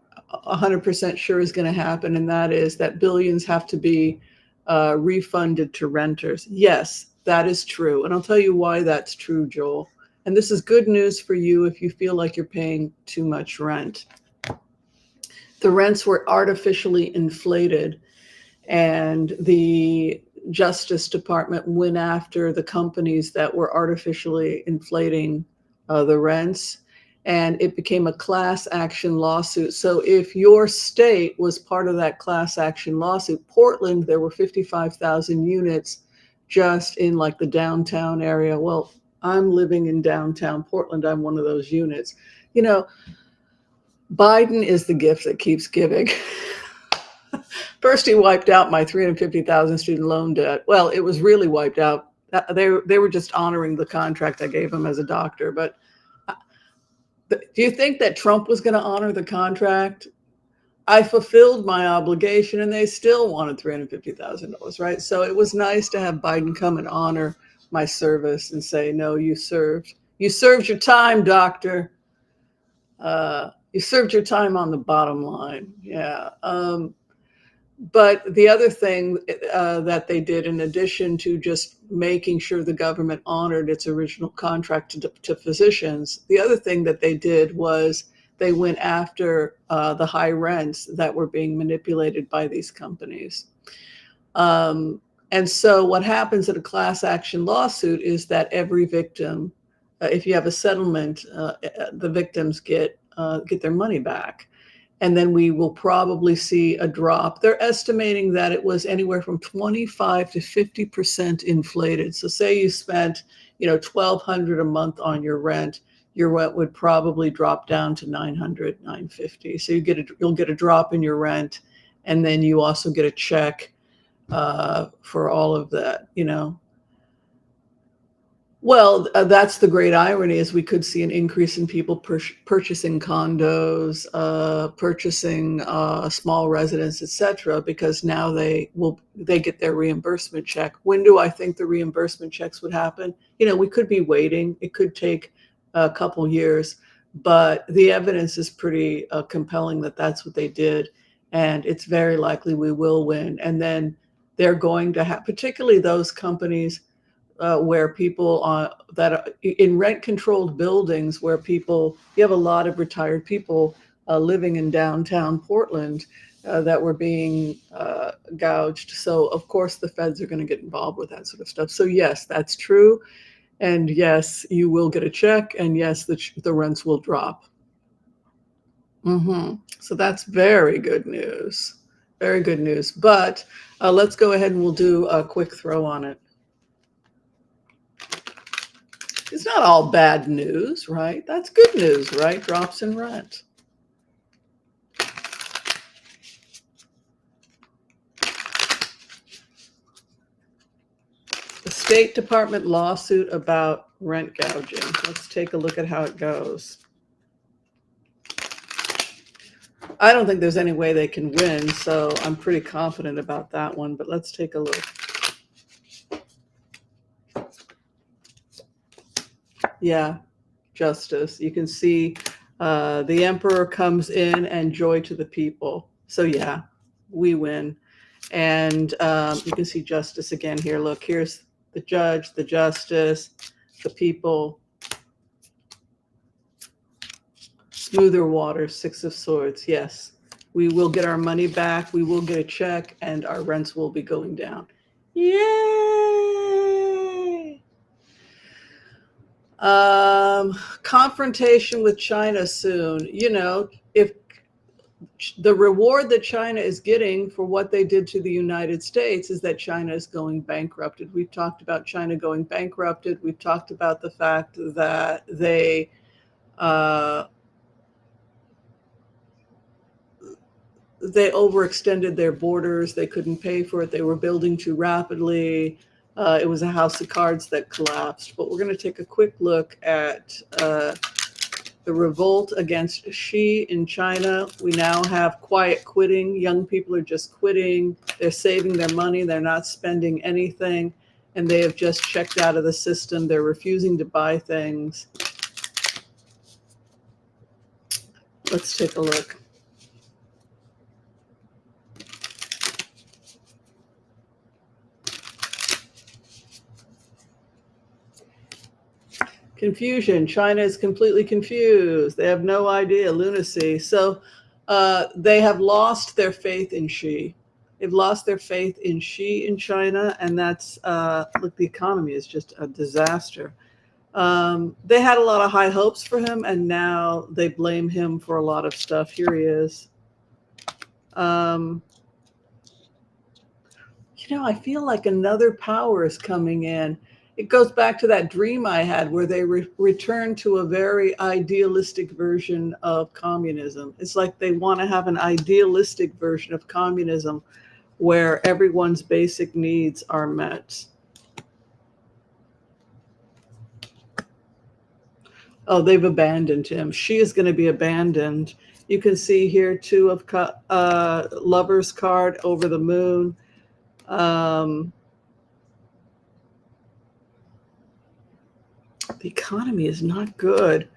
100% sure is going to happen, and that is that billions have to be refunded to renters. Yes, that is true. And I'll tell you why that's true, Joel. And this is good news for you if you feel like you're paying too much rent. The rents were artificially inflated, and the Justice Department went after the companies that were artificially inflating the rents, and it became a class action lawsuit. So if your state was part of that class action lawsuit, Portland, there were 55,000 units just in like the downtown area. Well, I'm living in downtown Portland. I'm one of those units. You know, Biden is the gift that keeps giving. First, he wiped out my 350,000 student loan debt. Well, it was really wiped out. They were just honoring the contract I gave him as a doctor. But do you think that Trump was going to honor the contract? I fulfilled my obligation, and they still wanted $350,000, right? So it was nice to have Biden come and honor my service and say, no, you served your time, doctor. You served your time on the bottom line. Yeah. But the other thing that they did, in addition to just making sure the government honored its original contract to physicians, the other thing that they did was they went after the high rents that were being manipulated by these companies. And so what happens in a class action lawsuit is that every victim, if you have a settlement, the victims get their money back. And then we will probably see a drop. They're estimating that it was anywhere from 25 to 50% inflated. So say you spent, $1,200 a month on your rent would probably drop down to $900, $950. So you'll get a drop in your rent, and then you also get a check for all of that, Well, that's the great irony, is we could see an increase in people purchasing condos, purchasing small residence, etc., because now they get their reimbursement check. When do I think the reimbursement checks would happen? We could be waiting. It could take a couple years, but the evidence is pretty compelling that that's what they did, and it's very likely we will win. And then they're going to have, particularly those companies where people that are in rent-controlled buildings, where you have a lot of retired people living in downtown Portland that were being gouged. So of course the feds are going to get involved with that sort of stuff. So yes, that's true. And yes, you will get a check. And yes, the rents will drop. So that's very good news. Very good news. But let's go ahead and we'll do a quick throw on it. It's not all bad news, right? That's good news, right? Drops in rent. The State Department lawsuit about rent gouging. Let's take a look at how it goes. I don't think there's any way they can win, so I'm pretty confident about that one, but let's take a look. Yeah, justice. You can see the emperor comes in and joy to the people. So yeah, we win. And you can see justice again here. Look, here's the judge, the justice, the people. Smoother water, Six of Swords. Yes, we will get our money back. We will get a check, and our rents will be going down. Yay! Confrontation with China soon. You know, if the reward that China is getting for what they did to the United States is that China is going bankrupted. We've talked about China going bankrupted. We've talked about the fact that they overextended their borders. They couldn't pay for it. They were building too rapidly. It was a house of cards that collapsed. But we're going to take a quick look at the revolt against Xi in China. We now have quiet quitting. Young people are just quitting. They're saving their money. They're not spending anything. And they have just checked out of the system. They're refusing to buy things. Let's take a look. Confusion. China is completely confused. They have no idea. Lunacy. So they have lost their faith in Xi. They've lost their faith in Xi in China, and that's look. The economy is just a disaster. They had a lot of high hopes for him, and now they blame him for a lot of stuff. Here he is. You know, I feel like another power is coming in. It goes back to that dream I had where they return to a very idealistic version of communism. It's like they want to have an idealistic version of communism where everyone's basic needs are met. Oh, they've abandoned him. She is going to be abandoned. You can see here two of Lover's card over the moon. The economy is not good.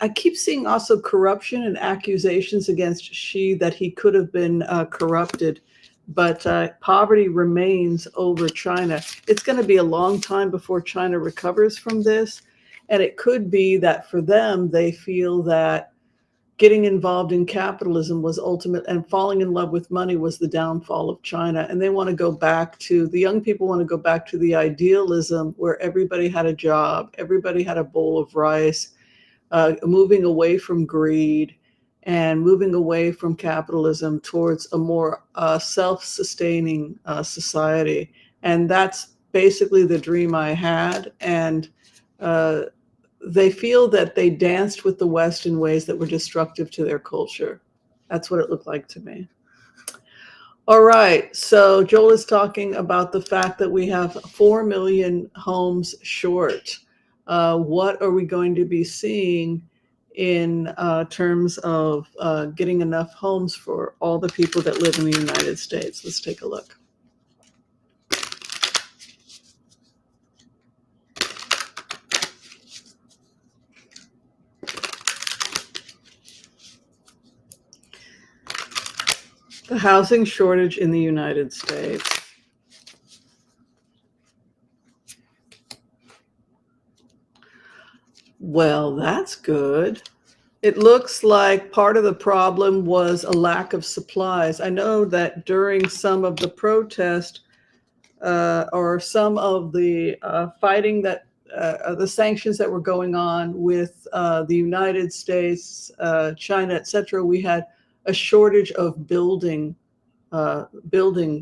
I keep seeing also corruption and accusations against Xi that he could have been corrupted, but poverty remains over China. It's going to be a long time before China recovers from this. And it could be that for them, they feel that getting involved in capitalism was ultimate, and falling in love with money was the downfall of China. And they want to go back to, the young people want to go back to the idealism where everybody had a job, everybody had a bowl of rice, moving away from greed and moving away from capitalism towards a more self-sustaining society. And that's basically the dream I had. And they feel that they danced with the West in ways that were destructive to their culture. That's what it looked like to me. All right, so Joel is talking about the fact that we have 4 million homes short. What are we going to be seeing in terms of getting enough homes for all the people that live in the United States? Let's take a look. The housing shortage in the United States. Well, that's good. It looks like part of the problem was a lack of supplies. I know that during some of the protest or some of the fighting that the sanctions that were going on with the United States, China, etc., we had a shortage of building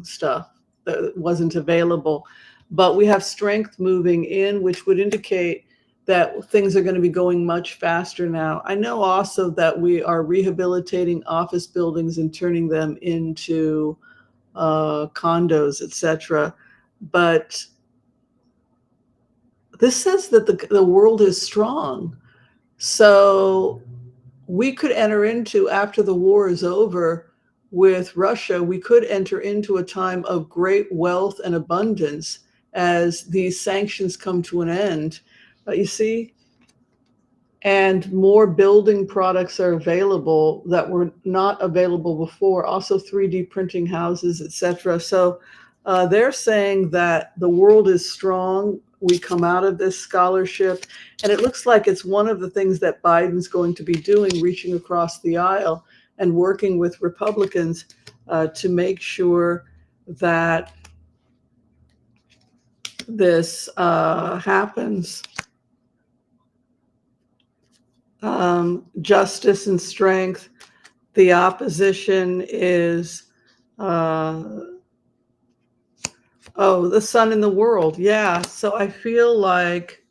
stuff that wasn't available. But we have strength moving in, which would indicate that things are going to be going much faster now. I know also that we are rehabilitating office buildings and turning them into condos, etc. But this says that the world is strong. So we could enter into, after the war is over with Russia, we could enter into a time of great wealth and abundance as these sanctions come to an end. You see, and more building products are available that were not available before. Also, 3D printing houses, etc. So they're saying that the world is strong. We come out of this scholarship, and it looks like it's one of the things that Biden's going to be doing, reaching across the aisle and working with Republicans to make sure that this happens. Justice and strength. The opposition is, the sun in the world. Yeah. So I feel like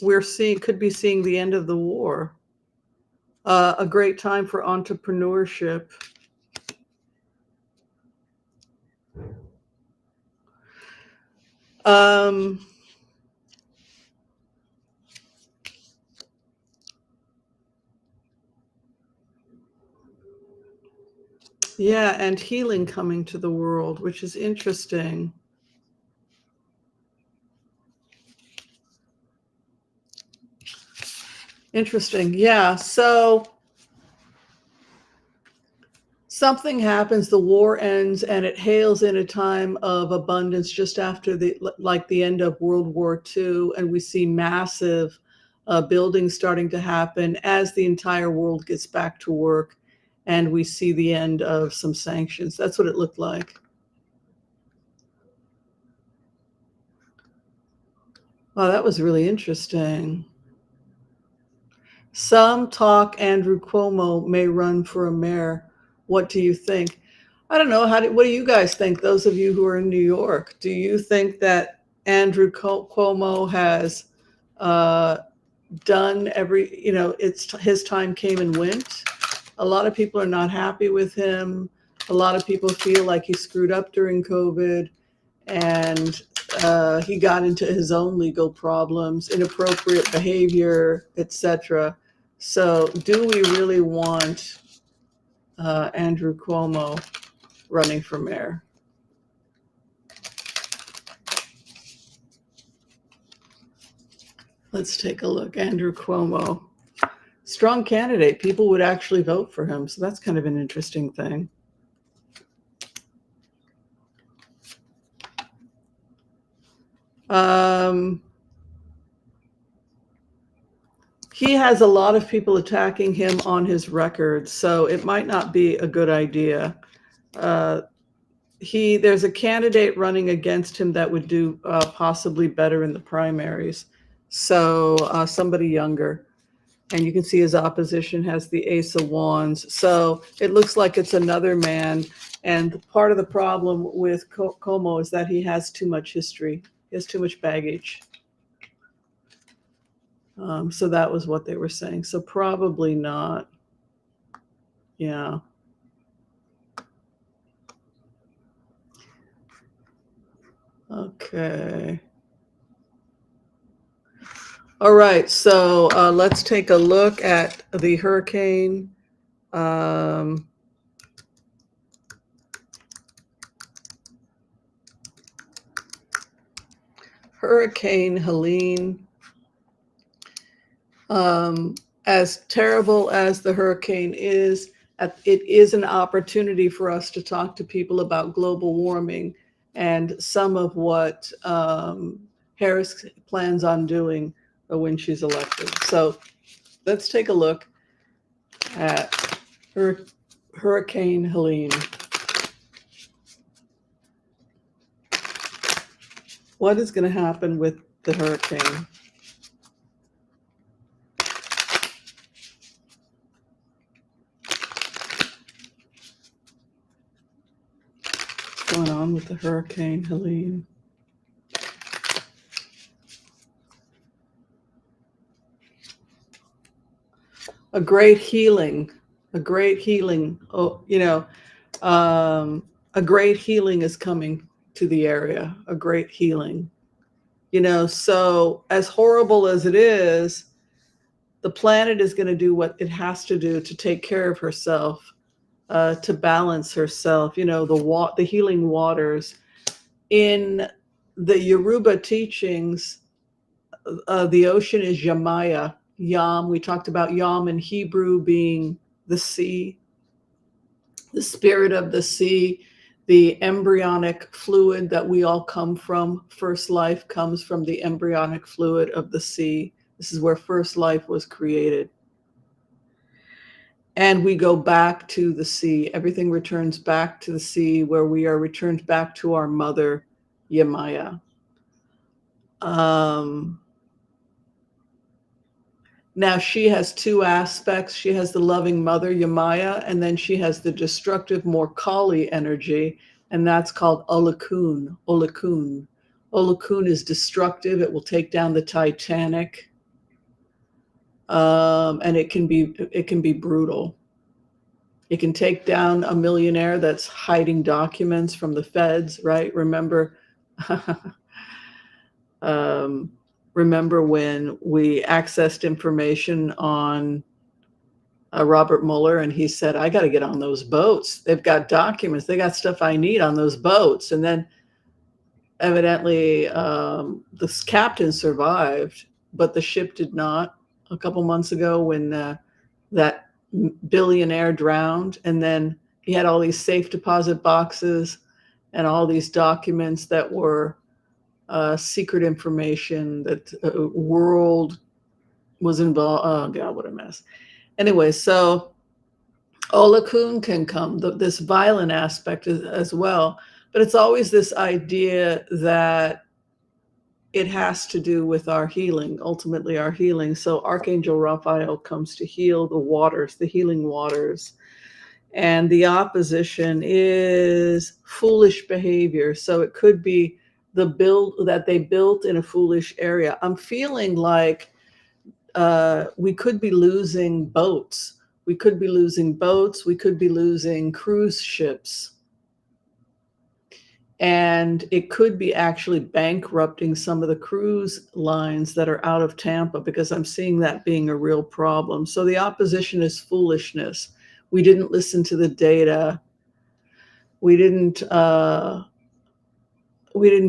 could be seeing the end of the war. A great time for entrepreneurship. Yeah, and healing coming to the world, which is interesting. Interesting. Yeah. So something happens, the war ends, and it hails in a time of abundance just after the end of World War II, and we see massive building starting to happen as the entire world gets back to work, and we see the end of some sanctions. That's what it looked like. Oh, that was really interesting. Some talk Andrew Cuomo may run for a mayor. What do you think? I don't know. What do you guys think? Those of you who are in New York, do you think that Andrew Cuomo has done his time came and went? A lot of people are not happy with him. A lot of people feel like he screwed up during COVID, and he got into his own legal problems, inappropriate behavior, etc. So, do we really want Andrew Cuomo running for mayor? Let's take a look. Andrew Cuomo, strong candidate. People would actually vote for him. So that's kind of an interesting thing. He has a lot of people attacking him on his record, so it might not be a good idea. There's a candidate running against him that would do possibly better in the primaries. So somebody younger. And you can see his opposition has the Ace of Wands. So it looks like it's another man. And part of the problem with Cuomo is that he has too much history. He has too much baggage. So that was what they were saying. So probably not. Yeah. Okay. All right. So let's take a look at the hurricane. Hurricane Helene. As terrible as the hurricane is, it is an opportunity for us to talk to people about global warming and some of what Harris plans on doing when she's elected. So Let's take a look at Hurricane Helene. What is going to happen with the hurricane? What's going on with the Hurricane Helene? A great healing. Oh, a great healing is coming to the area. A great healing. So as horrible as it is, the planet is going to do what it has to do to take care of herself, to balance herself. The healing waters. In the Yoruba teachings, the ocean is Yamaya. Yam, we talked about Yam in Hebrew being the sea, the spirit of the sea, the embryonic fluid that we all come from. First life comes from the embryonic fluid of the sea. This is where first life was created. And we go back to the sea. Everything returns back to the sea, where we are returned back to our mother, Yamaya. Now she has two aspects. She has the loving mother, Yamaya, and then she has the destructive, more Kali energy, and that's called Olokun. Olokun. Olokun is destructive. It will take down the Titanic, and it can be brutal. It can take down a millionaire that's hiding documents from the feds, right? Remember, remember when we accessed information on Robert Mueller, and he said, I got to get on those boats. They've got documents. They got stuff I need on those boats. And then evidently the captain survived, but the ship did not. A couple months ago when that billionaire drowned, and then he had all these safe deposit boxes and all these documents that were secret information that world was involved. Oh God, what a mess. Anyway, so Olokun can come, this violent aspect as well, but it's always this idea that it has to do with our healing, ultimately our healing. So Archangel Raphael comes to heal the waters, the healing waters. And the opposition is foolish behavior. So it could be the build that they built in a foolish area. I'm feeling like we could be losing boats. We could be losing boats. We could be losing cruise ships. And it could be actually bankrupting some of the cruise lines that are out of Tampa, because I'm seeing that being a real problem. So the opposition is foolishness. We didn't listen to the data. We didn't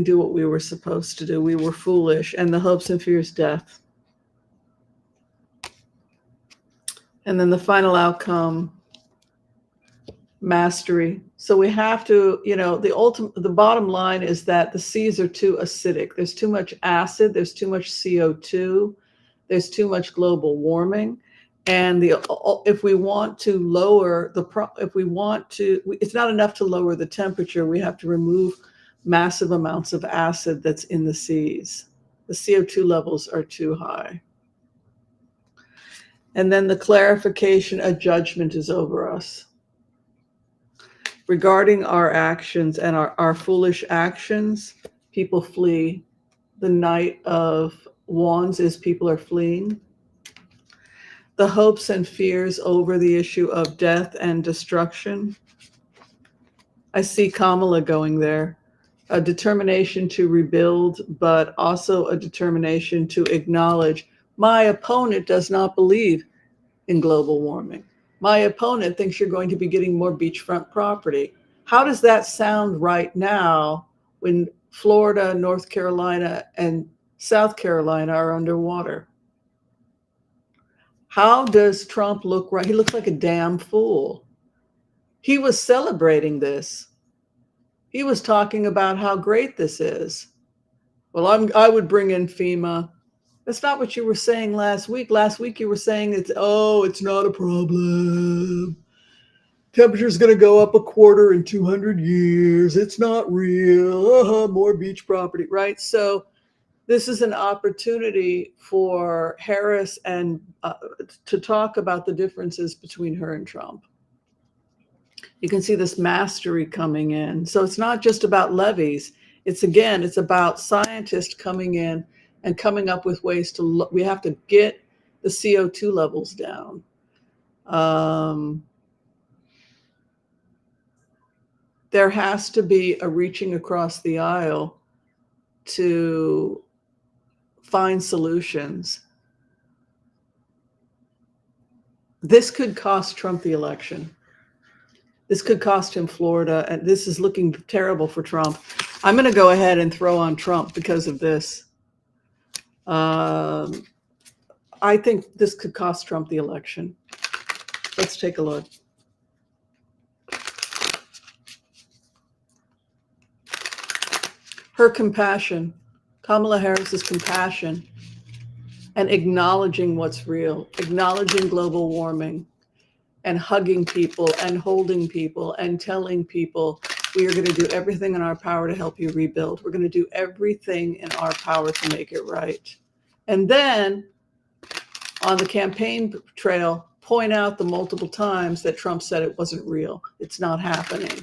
do what we were supposed to do. We were foolish. And the hopes and fears, death. And then the final outcome, mastery. So we have to, the bottom line is that the seas are too acidic. There's too much acid. There's too much CO2. There's too much global warming. And if we want to lower it's not enough to lower the temperature. We have to remove massive amounts of acid that's in the seas. The CO2 levels are too high. And then the clarification, a judgment is over us. Regarding our actions and our foolish actions, people flee. The Knight of Wands is people are fleeing. The hopes and fears over the issue of death and destruction. I see Kamala going there. A determination to rebuild, but also a determination to acknowledge my opponent does not believe in global warming. My opponent thinks you're going to be getting more beachfront property. How does that sound right now when Florida, North Carolina, and South Carolina are underwater? How does Trump look right? He looks like a damn fool. He was celebrating this. He was talking about how great this is. Well, I would bring in FEMA. That's not what you were saying last week. Last week you were saying it's not a problem. Temperature's going to go up a quarter in 200 years. It's not real. More beach property, right? So this is an opportunity for Harris and to talk about the differences between her and Trump. You can see this mastery coming in. So it's not just about levees. It's about scientists coming in and coming up with ways to, we have to get the CO2 levels down. There has to be a reaching across the aisle to find solutions. This could cost Trump the election. This could cost him Florida, and this is looking terrible for Trump. I'm going to go ahead and throw on Trump because of this. I think this could cost Trump the election. Let's take a look. Her compassion, Kamala Harris's compassion, and acknowledging what's real, acknowledging global warming, and hugging people and holding people and telling people we are going to do everything in our power to help you rebuild. We're going to do everything in our power to make it right. And then on the campaign trail, point out the multiple times that Trump said it wasn't real. It's not happening.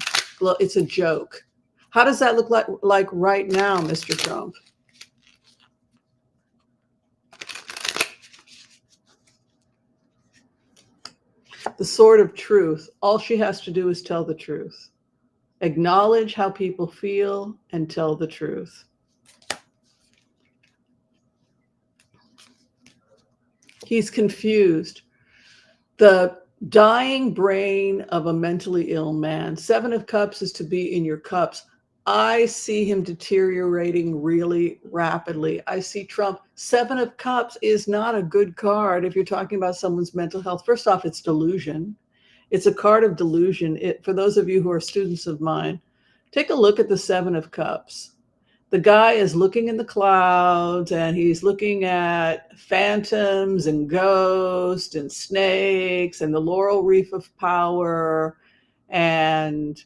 It's a joke. How does that look like right now, Mr. Trump? The sword of truth. All she has to do is tell the truth. Acknowledge how people feel and tell the truth. He's confused. The dying brain of a mentally ill man. 7 of Cups is to be in your cups. I see him deteriorating really rapidly. I see Trump. 7 of Cups is not a good card if you're talking about someone's mental health. First off, it's delusion. It's a card of delusion. For those of you who are students of mine, take a look at the 7 of Cups. The guy is looking in the clouds and he's looking at phantoms and ghosts and snakes and the laurel wreath of power and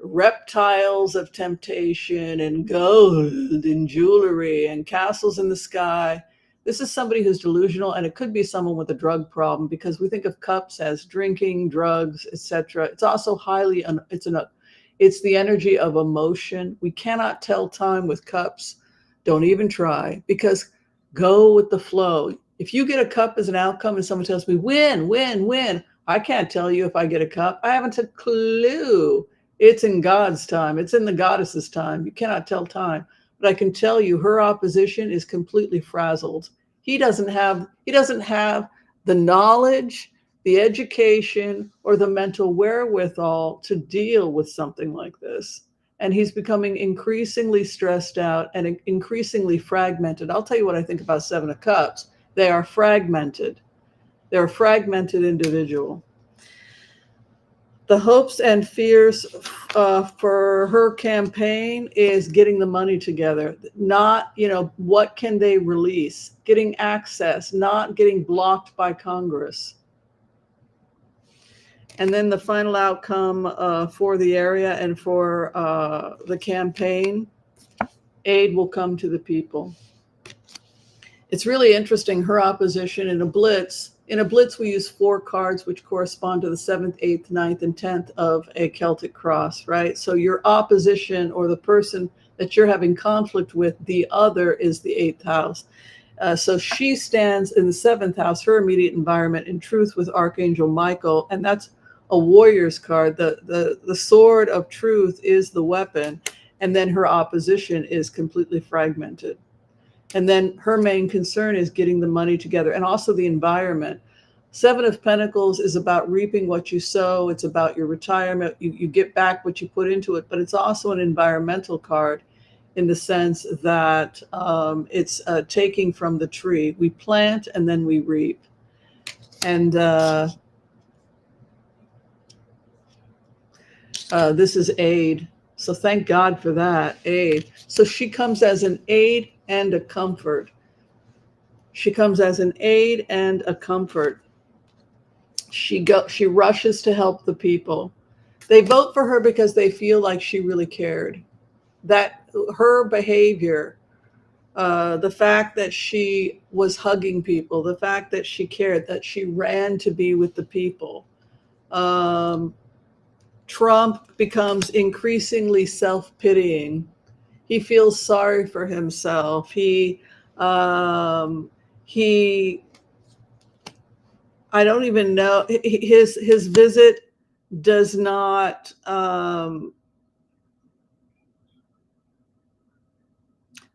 reptiles of temptation and gold and jewelry and castles in the sky. This is somebody who's delusional, and it could be someone with a drug problem because we think of cups as drinking, drugs, etc. It's also highly, it's the energy of emotion. We cannot tell time with cups. Don't even try, because go with the flow. If you get a cup as an outcome and someone tells me win, win, win, I can't tell you if I get a cup. I haven't a clue. It's in God's time. It's in the goddess's time. You cannot tell time. But I can tell you her opposition is completely frazzled. He doesn't have the knowledge, the education, or the mental wherewithal to deal with something like this. And he's becoming increasingly stressed out and increasingly fragmented. I'll tell you what I think about 7 of Cups. They are fragmented. They're a fragmented individual. The hopes and fears for her campaign is getting the money together, not, what can they release, getting access, not getting blocked by Congress. And then the final outcome for the area and for the campaign, aid will come to the people. It's really interesting, her opposition in a blitz. In a blitz, we use 4 cards, which correspond to the 7th, 8th, 9th, and 10th of a Celtic cross, right? So your opposition, or the person that you're having conflict with, the other is the 8th house. So she stands in the 7th house, her immediate environment, in truth with Archangel Michael, and that's a warrior's card. The sword of truth is the weapon, and then her opposition is completely fragmented. And then her main concern is getting the money together, and also the environment. 7 of Pentacles is about reaping what you sow. It's about your retirement. You get back what you put into it, but it's also an environmental card in the sense that it's taking from the tree. We plant and then we reap. And this is aid. So thank God for that, aid. So she comes as an aid and a comfort. She comes as an aid and a comfort. She rushes to help the people. They vote for her because they feel like she really cared. That her behavior, the fact that she was hugging people, the fact that she cared, that she ran to be with the people. Um, Trump becomes increasingly self-pitying. He feels sorry for himself. He I don't even know, his visit does not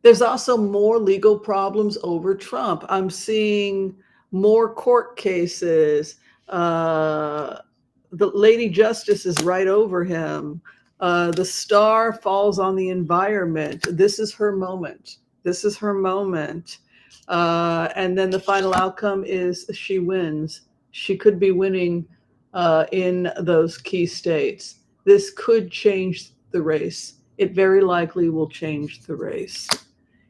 there's also more legal problems over Trump. I'm seeing more court cases. The Lady Justice is right over him. The star falls on the environment. This is her moment. This is her moment. And then the final outcome is she wins. She could be winning in those key states. This could change the race. It very likely will change the race.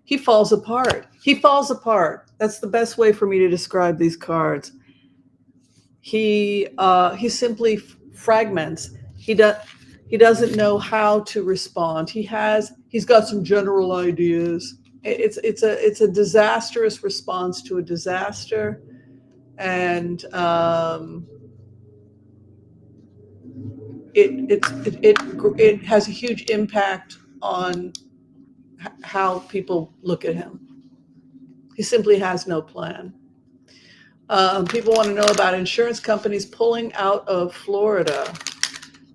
He falls apart. He falls apart. That's the best way for me to describe these cards. He simply fragments. He doesn't know how to respond. He's got some general ideas. It's a disastrous response to a disaster, and it has a huge impact on how people look at him. He simply has no plan. People want to know about insurance companies pulling out of Florida.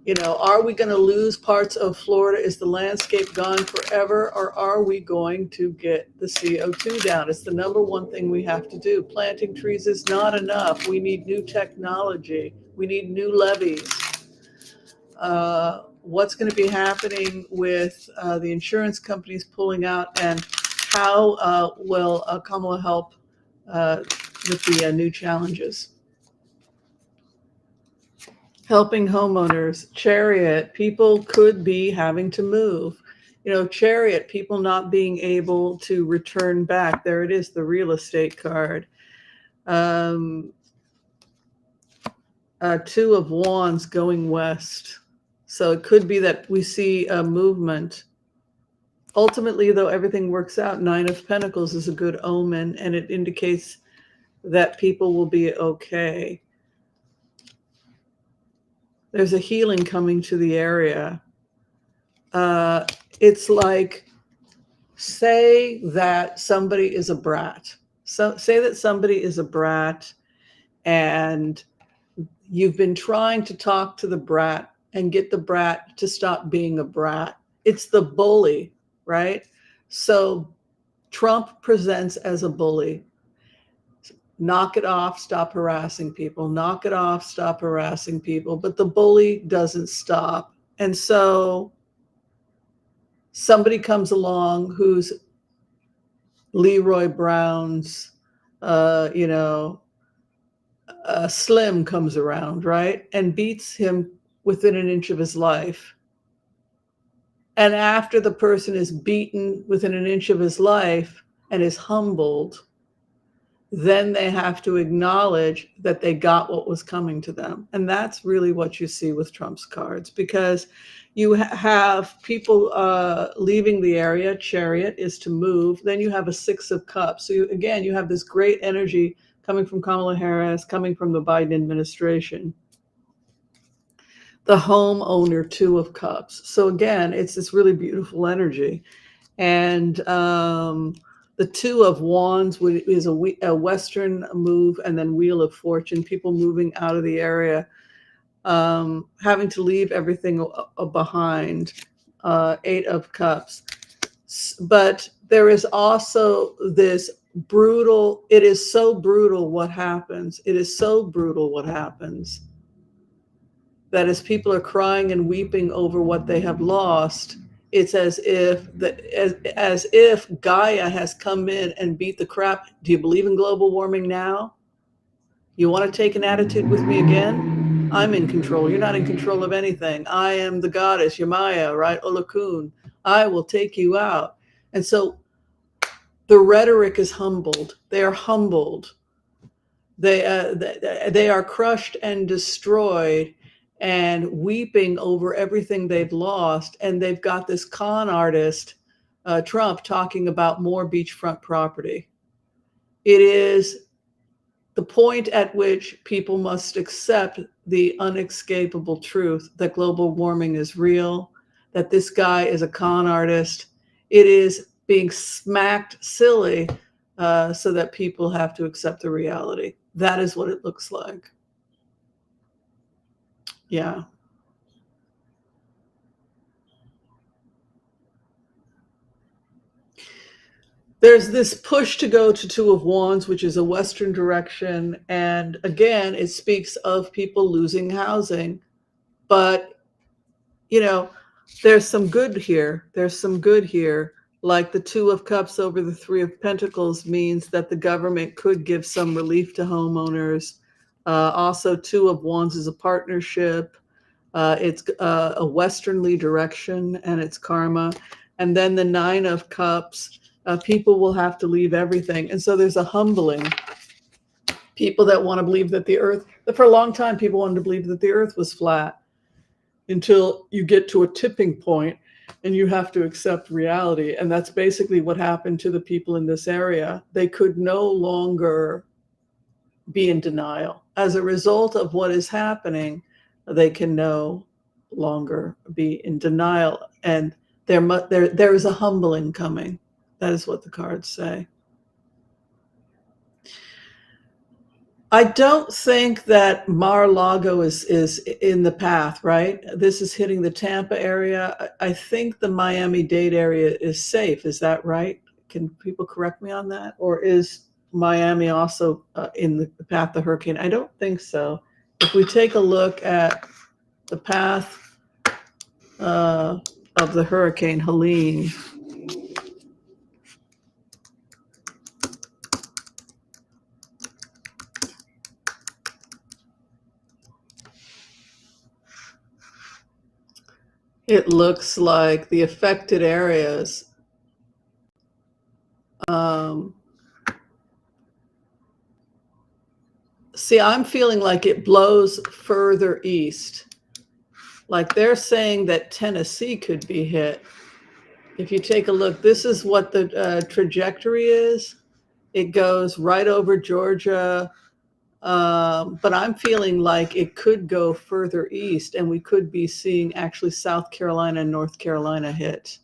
You know, are we going to lose parts of Florida? Is the landscape gone forever? Or are we going to get the CO2 down? It's the number one thing we have to do. Planting trees is not enough. We need new technology. We need new levees. What's going to be happening with the insurance companies pulling out, and how will Kamala help with the new challenges? Helping homeowners. Chariot, people could be having to move. You know, Chariot, people not being able to return back. There it is, the real estate card. Two of Wands going west. So it could be that we see a movement. Ultimately, though, everything works out. Nine of Pentacles is a good omen, and it indicates that people will be okay. There's a healing coming to the area. It's like, say that somebody is a brat. So say that somebody is a brat, and you've been trying to talk to the brat and get the brat to stop being a brat. It's the bully, right? So Trump presents as a bully. Knock it off, stop harassing people. Knock it off, stop harassing people. But the bully doesn't stop. And so somebody comes along who's Leroy Brown's, Slim comes around, right? And beats him within an inch of his life. And after the person is beaten within an inch of his life and is humbled, then they have to acknowledge that they got what was coming to them. And that's really what you see with Trump's cards, because you have people leaving the area. Chariot is to move. Then you have a Six of Cups. So you have this great energy coming from Kamala Harris, coming from the Biden administration. The homeowner, Two of Cups. So again, it's this really beautiful energy. And the Two of Wands is a Western move, and then Wheel of Fortune, people moving out of the area, having to leave everything behind. Eight of Cups. But there is also this brutal, it is so brutal what happens. It is so brutal what happens that as people are crying and weeping over what they have lost, it's as if Gaia has come in and beat the crap. Do you believe in global warming now? You want to take an attitude with me again? I'm in control. You're not in control of anything. I am the goddess, Yamaya, right? Olokun. I will take you out. And so The rhetoric is humbled. They are humbled. They are crushed and destroyed and weeping over everything they've lost. And they've got this con artist, Trump, talking about more beachfront property. It is the point at which people must accept the unescapable truth that global warming is real, that this guy is a con artist. It is being smacked silly so that people have to accept the reality. That is what it looks like. Yeah. There's this push to go to Two of Wands, which is a Western direction. And again, it speaks of people losing housing. But, you know, there's some good here. There's some good here. Like the Two of Cups over the Three of Pentacles means that the government could give some relief to homeowners. Also, Two of Wands is a partnership. It's a westernly direction and it's karma. And then the Nine of Cups, people will have to leave everything. And so there's a humbling. People that want to believe that the earth, for a long time, people wanted to believe that the earth was flat until you get to a tipping point and you have to accept reality. And that's basically what happened to the people in this area. They could no longer be in denial. As a result of what is happening, they can no longer be in denial. And there is a humbling coming. That is what the cards say. I don't think that Mar-a-Lago is in the path, right? This is hitting the Tampa area. I think the Miami-Dade area is safe. Is that right? Can people correct me on that? Or is Miami also in the path of the hurricane? I don't think so. If we take a look at the path of the hurricane Helene, it looks like the affected areas see, I'm feeling like it blows further east. Like they're saying that Tennessee could be hit. If you take a look, this is what the trajectory is. It goes right over Georgia. But I'm feeling like it could go further east and we could be seeing actually South Carolina and North Carolina hit.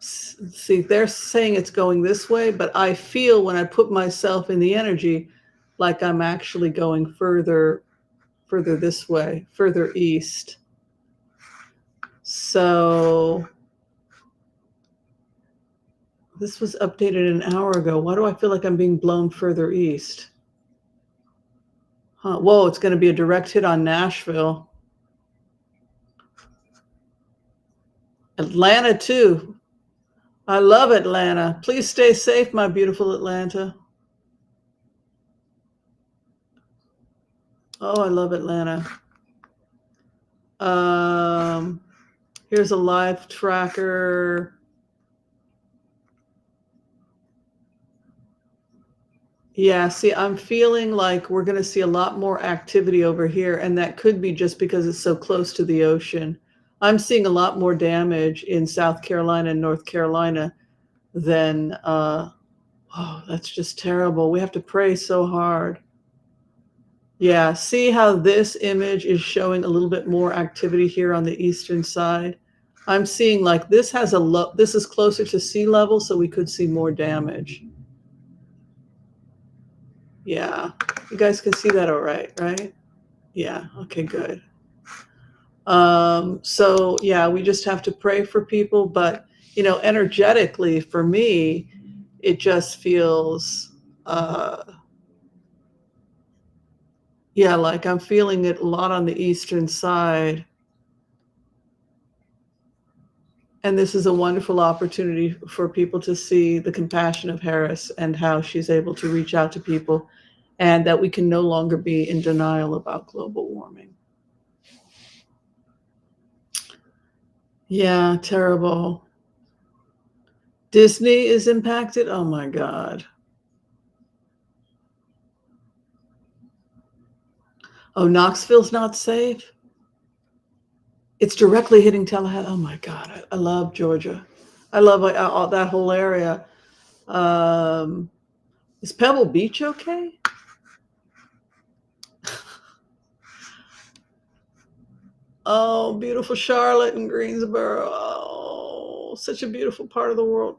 See, they're saying it's going this way, but I feel when I put myself in the energy, like I'm actually going further this way, further east. So this was updated an hour ago. Why do I feel like I'm being blown further east? Huh. Whoa, it's going to be a direct hit on Nashville. Atlanta too. I love Atlanta. Please stay safe, my beautiful Atlanta. Oh, I love Atlanta. Here's a live tracker. Yeah, see, I'm feeling like we're going to see a lot more activity over here, and that could be just because it's so close to the ocean. I'm seeing a lot more damage in South Carolina and North Carolina than, oh, that's just terrible. We have to pray so hard. Yeah, see how this image is showing a little bit more activity here on the eastern side? I'm seeing like this has this is closer to sea level, so we could see more damage. Yeah, you guys can see that all right, right? Yeah, okay, good. So yeah, we just have to pray for people, but you know, energetically for me, it just feels yeah, like I'm feeling it a lot on the eastern side. And this is a wonderful opportunity for people to see the compassion of Harris and how she's able to reach out to people, and that we can no longer be in denial about global warming. Yeah, terrible. Disney is impacted. Oh my God. Oh, Knoxville's not safe. It's directly hitting Tallahassee. Oh my God. I love Georgia. I love all that whole area. Um, is Pebble Beach okay? Oh, beautiful Charlotte and Greensboro. Oh, such a beautiful part of the world.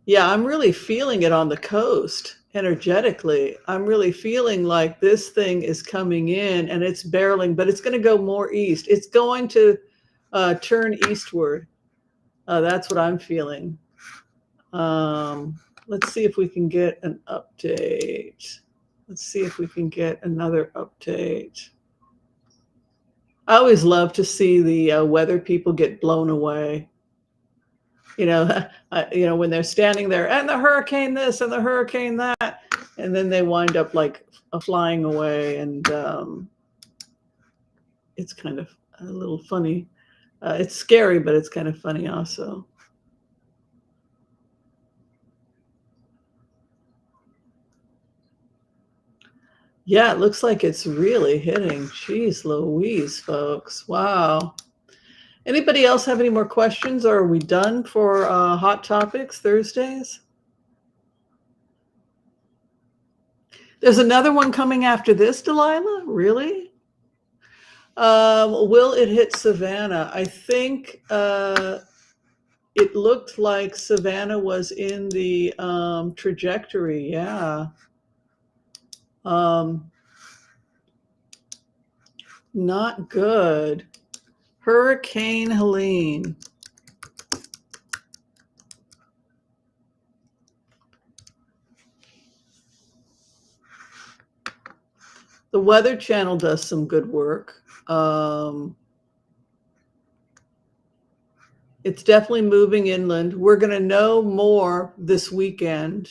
Yeah, I'm really feeling it on the coast energetically. I'm really feeling like this thing is coming in and it's barreling, but it's going to go more east. It's going to turn eastward. That's what I'm feeling. Let's see if we can get an update. Let's see if we can get another update. I always love to see the weather people get blown away. When they're standing there and the hurricane this and the hurricane that, and then they wind up like flying away, and it's kind of a little funny. It's scary, but it's kind of funny also. Yeah, it looks like it's really hitting. Jeez Louise, folks. Wow. Anybody else have any more questions, or are we done for Hot Topics Thursdays? There's another one coming after this, Delilah? Really? Will it hit Savannah? I think it looked like Savannah was in the trajectory. Yeah. Not good. Hurricane Helene. The Weather Channel does some good work. It's definitely moving inland. We're going to know more this weekend.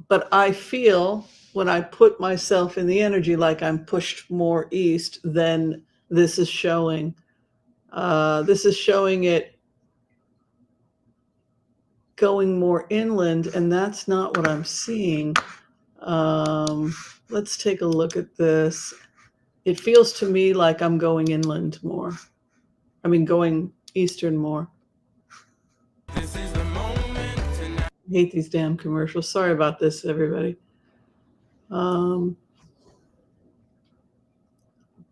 But I feel when I put myself in the energy like I'm pushed more east than this is showing. This is showing it going more inland, and that's not what I'm seeing. Let's take a look at this. It feels to me like I'm going inland more. I mean, going eastern more. This is the moment tonight. I hate these damn commercials. Sorry about this, everybody.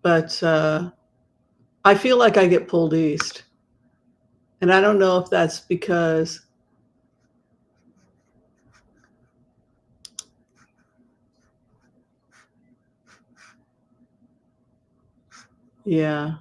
But I feel like I get pulled east. And I don't know if that's because yeah.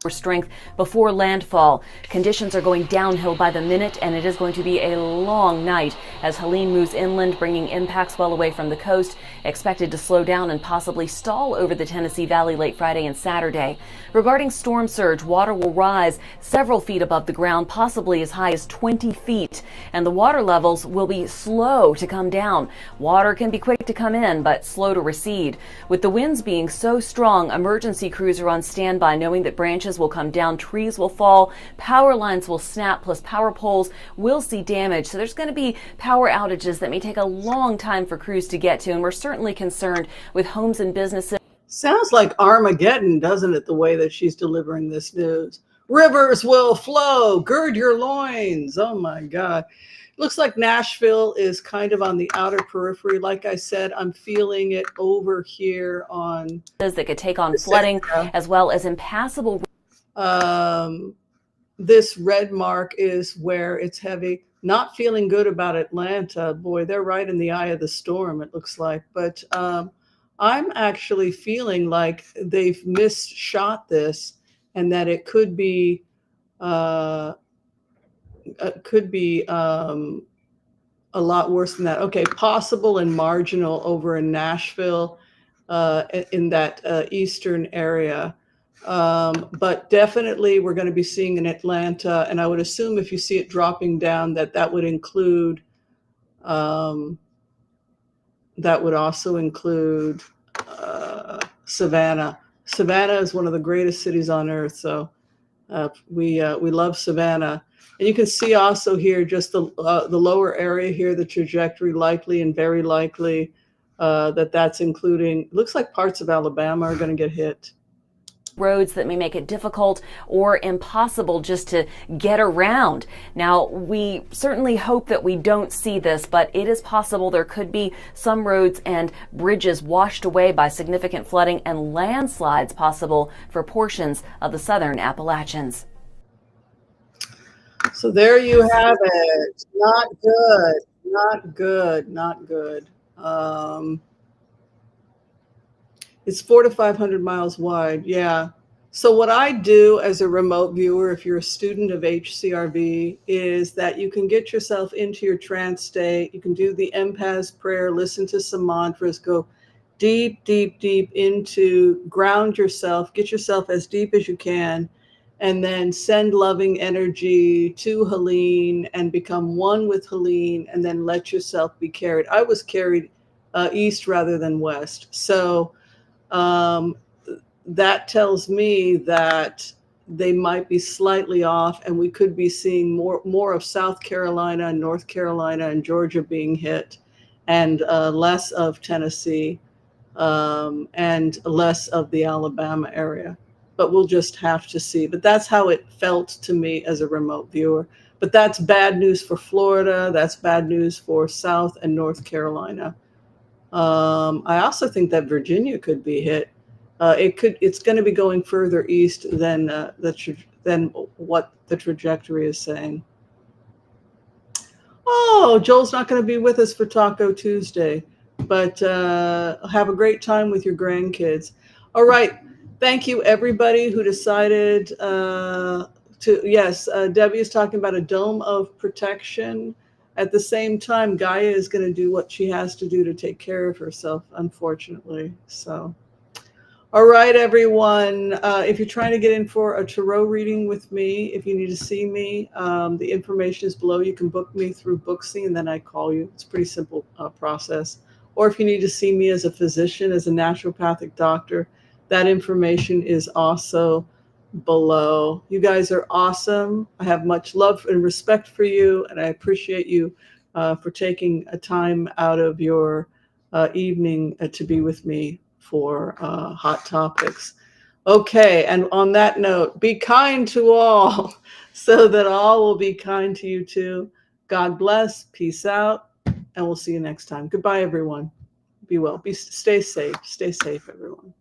Strength before landfall. Conditions are going downhill by the minute, and it is going to be a long night as Helene moves inland, bringing impacts well away from the coast, expected to slow down and possibly stall over the Tennessee Valley late Friday and Saturday. Regarding storm surge, water will rise several feet above the ground, possibly as high as 20 feet, and the water levels will be slow to come down. Water can be quick to come in, but slow to recede. With the winds being so strong, emergency crews are on standby, knowing that branches will come down, trees will fall, power lines will snap, plus power poles will see damage. So there's going to be power outages that may take a long time for crews to get to, and we're certainly concerned with homes and businesses. Sounds like Armageddon, doesn't it, the way that she's delivering this news? Rivers will flow, gird your loins. Oh my God. Looks like Nashville is kind of on the outer periphery. Like I said, I'm feeling it over here on that could take on flooding as well as impassable. This red mark is where it's heavy. Not feeling good about Atlanta. Boy, they're right in the eye of the storm, it looks like. But I'm actually feeling like they've misshot this, and that it could be a lot worse than that. Okay, possible and marginal over in Nashville, in that eastern area. But definitely we're going to be seeing in Atlanta, and I would assume if you see it dropping down, that would include, that would also include Savannah. Savannah is one of the greatest cities on earth. So we love Savannah. And you can see also here just the lower area here, the trajectory likely and very likely that's including, looks like parts of Alabama are going to get hit. Roads that may make it difficult or impossible just to get around. Now, we certainly hope that we don't see this, but it is possible there could be some roads and bridges washed away by significant flooding and landslides possible for portions of the southern Appalachians. So there you have it. Not good, not good, not good. It's 400 to 500 miles wide. Yeah. So what I do as a remote viewer, if you're a student of HCRV, is that you can get yourself into your trance state. You can do the empath prayer, listen to some mantras, go deep, deep, deep into, ground yourself, get yourself as deep as you can, and then send loving energy to Helene and become one with Helene, and then let yourself be carried. I was carried east rather than west. So that tells me that they might be slightly off, and we could be seeing more of South Carolina and North Carolina and Georgia being hit, and less of Tennessee, and less of the Alabama area. But we'll just have to see. But that's how it felt to me as a remote viewer. But that's bad news for Florida. That's bad news for South and North Carolina. I also think that Virginia could be hit. It's going to be going further east than what the trajectory is saying. Oh, Joel's not going to be with us for Taco Tuesday, but have a great time with your grandkids. All right. Thank you, everybody who decided yes, Debbie is talking about a dome of protection. At the same time, Gaia is going to do what she has to do to take care of herself, unfortunately. So, all right, everyone. If you're trying to get in for a tarot reading with me, if you need to see me, the information is below. You can book me through Booksy, and then I call you. It's a pretty simple process. Or if you need to see me as a physician, as a naturopathic doctor, that information is also below. You guys are awesome. I have much love and respect for you, and I appreciate you for taking a time out of your evening to be with me for Hot Topics. Okay, and on that note, be kind to all so that all will be kind to you too. God bless, peace out, and we'll see you next time. Goodbye, everyone. Be well. Stay safe, everyone.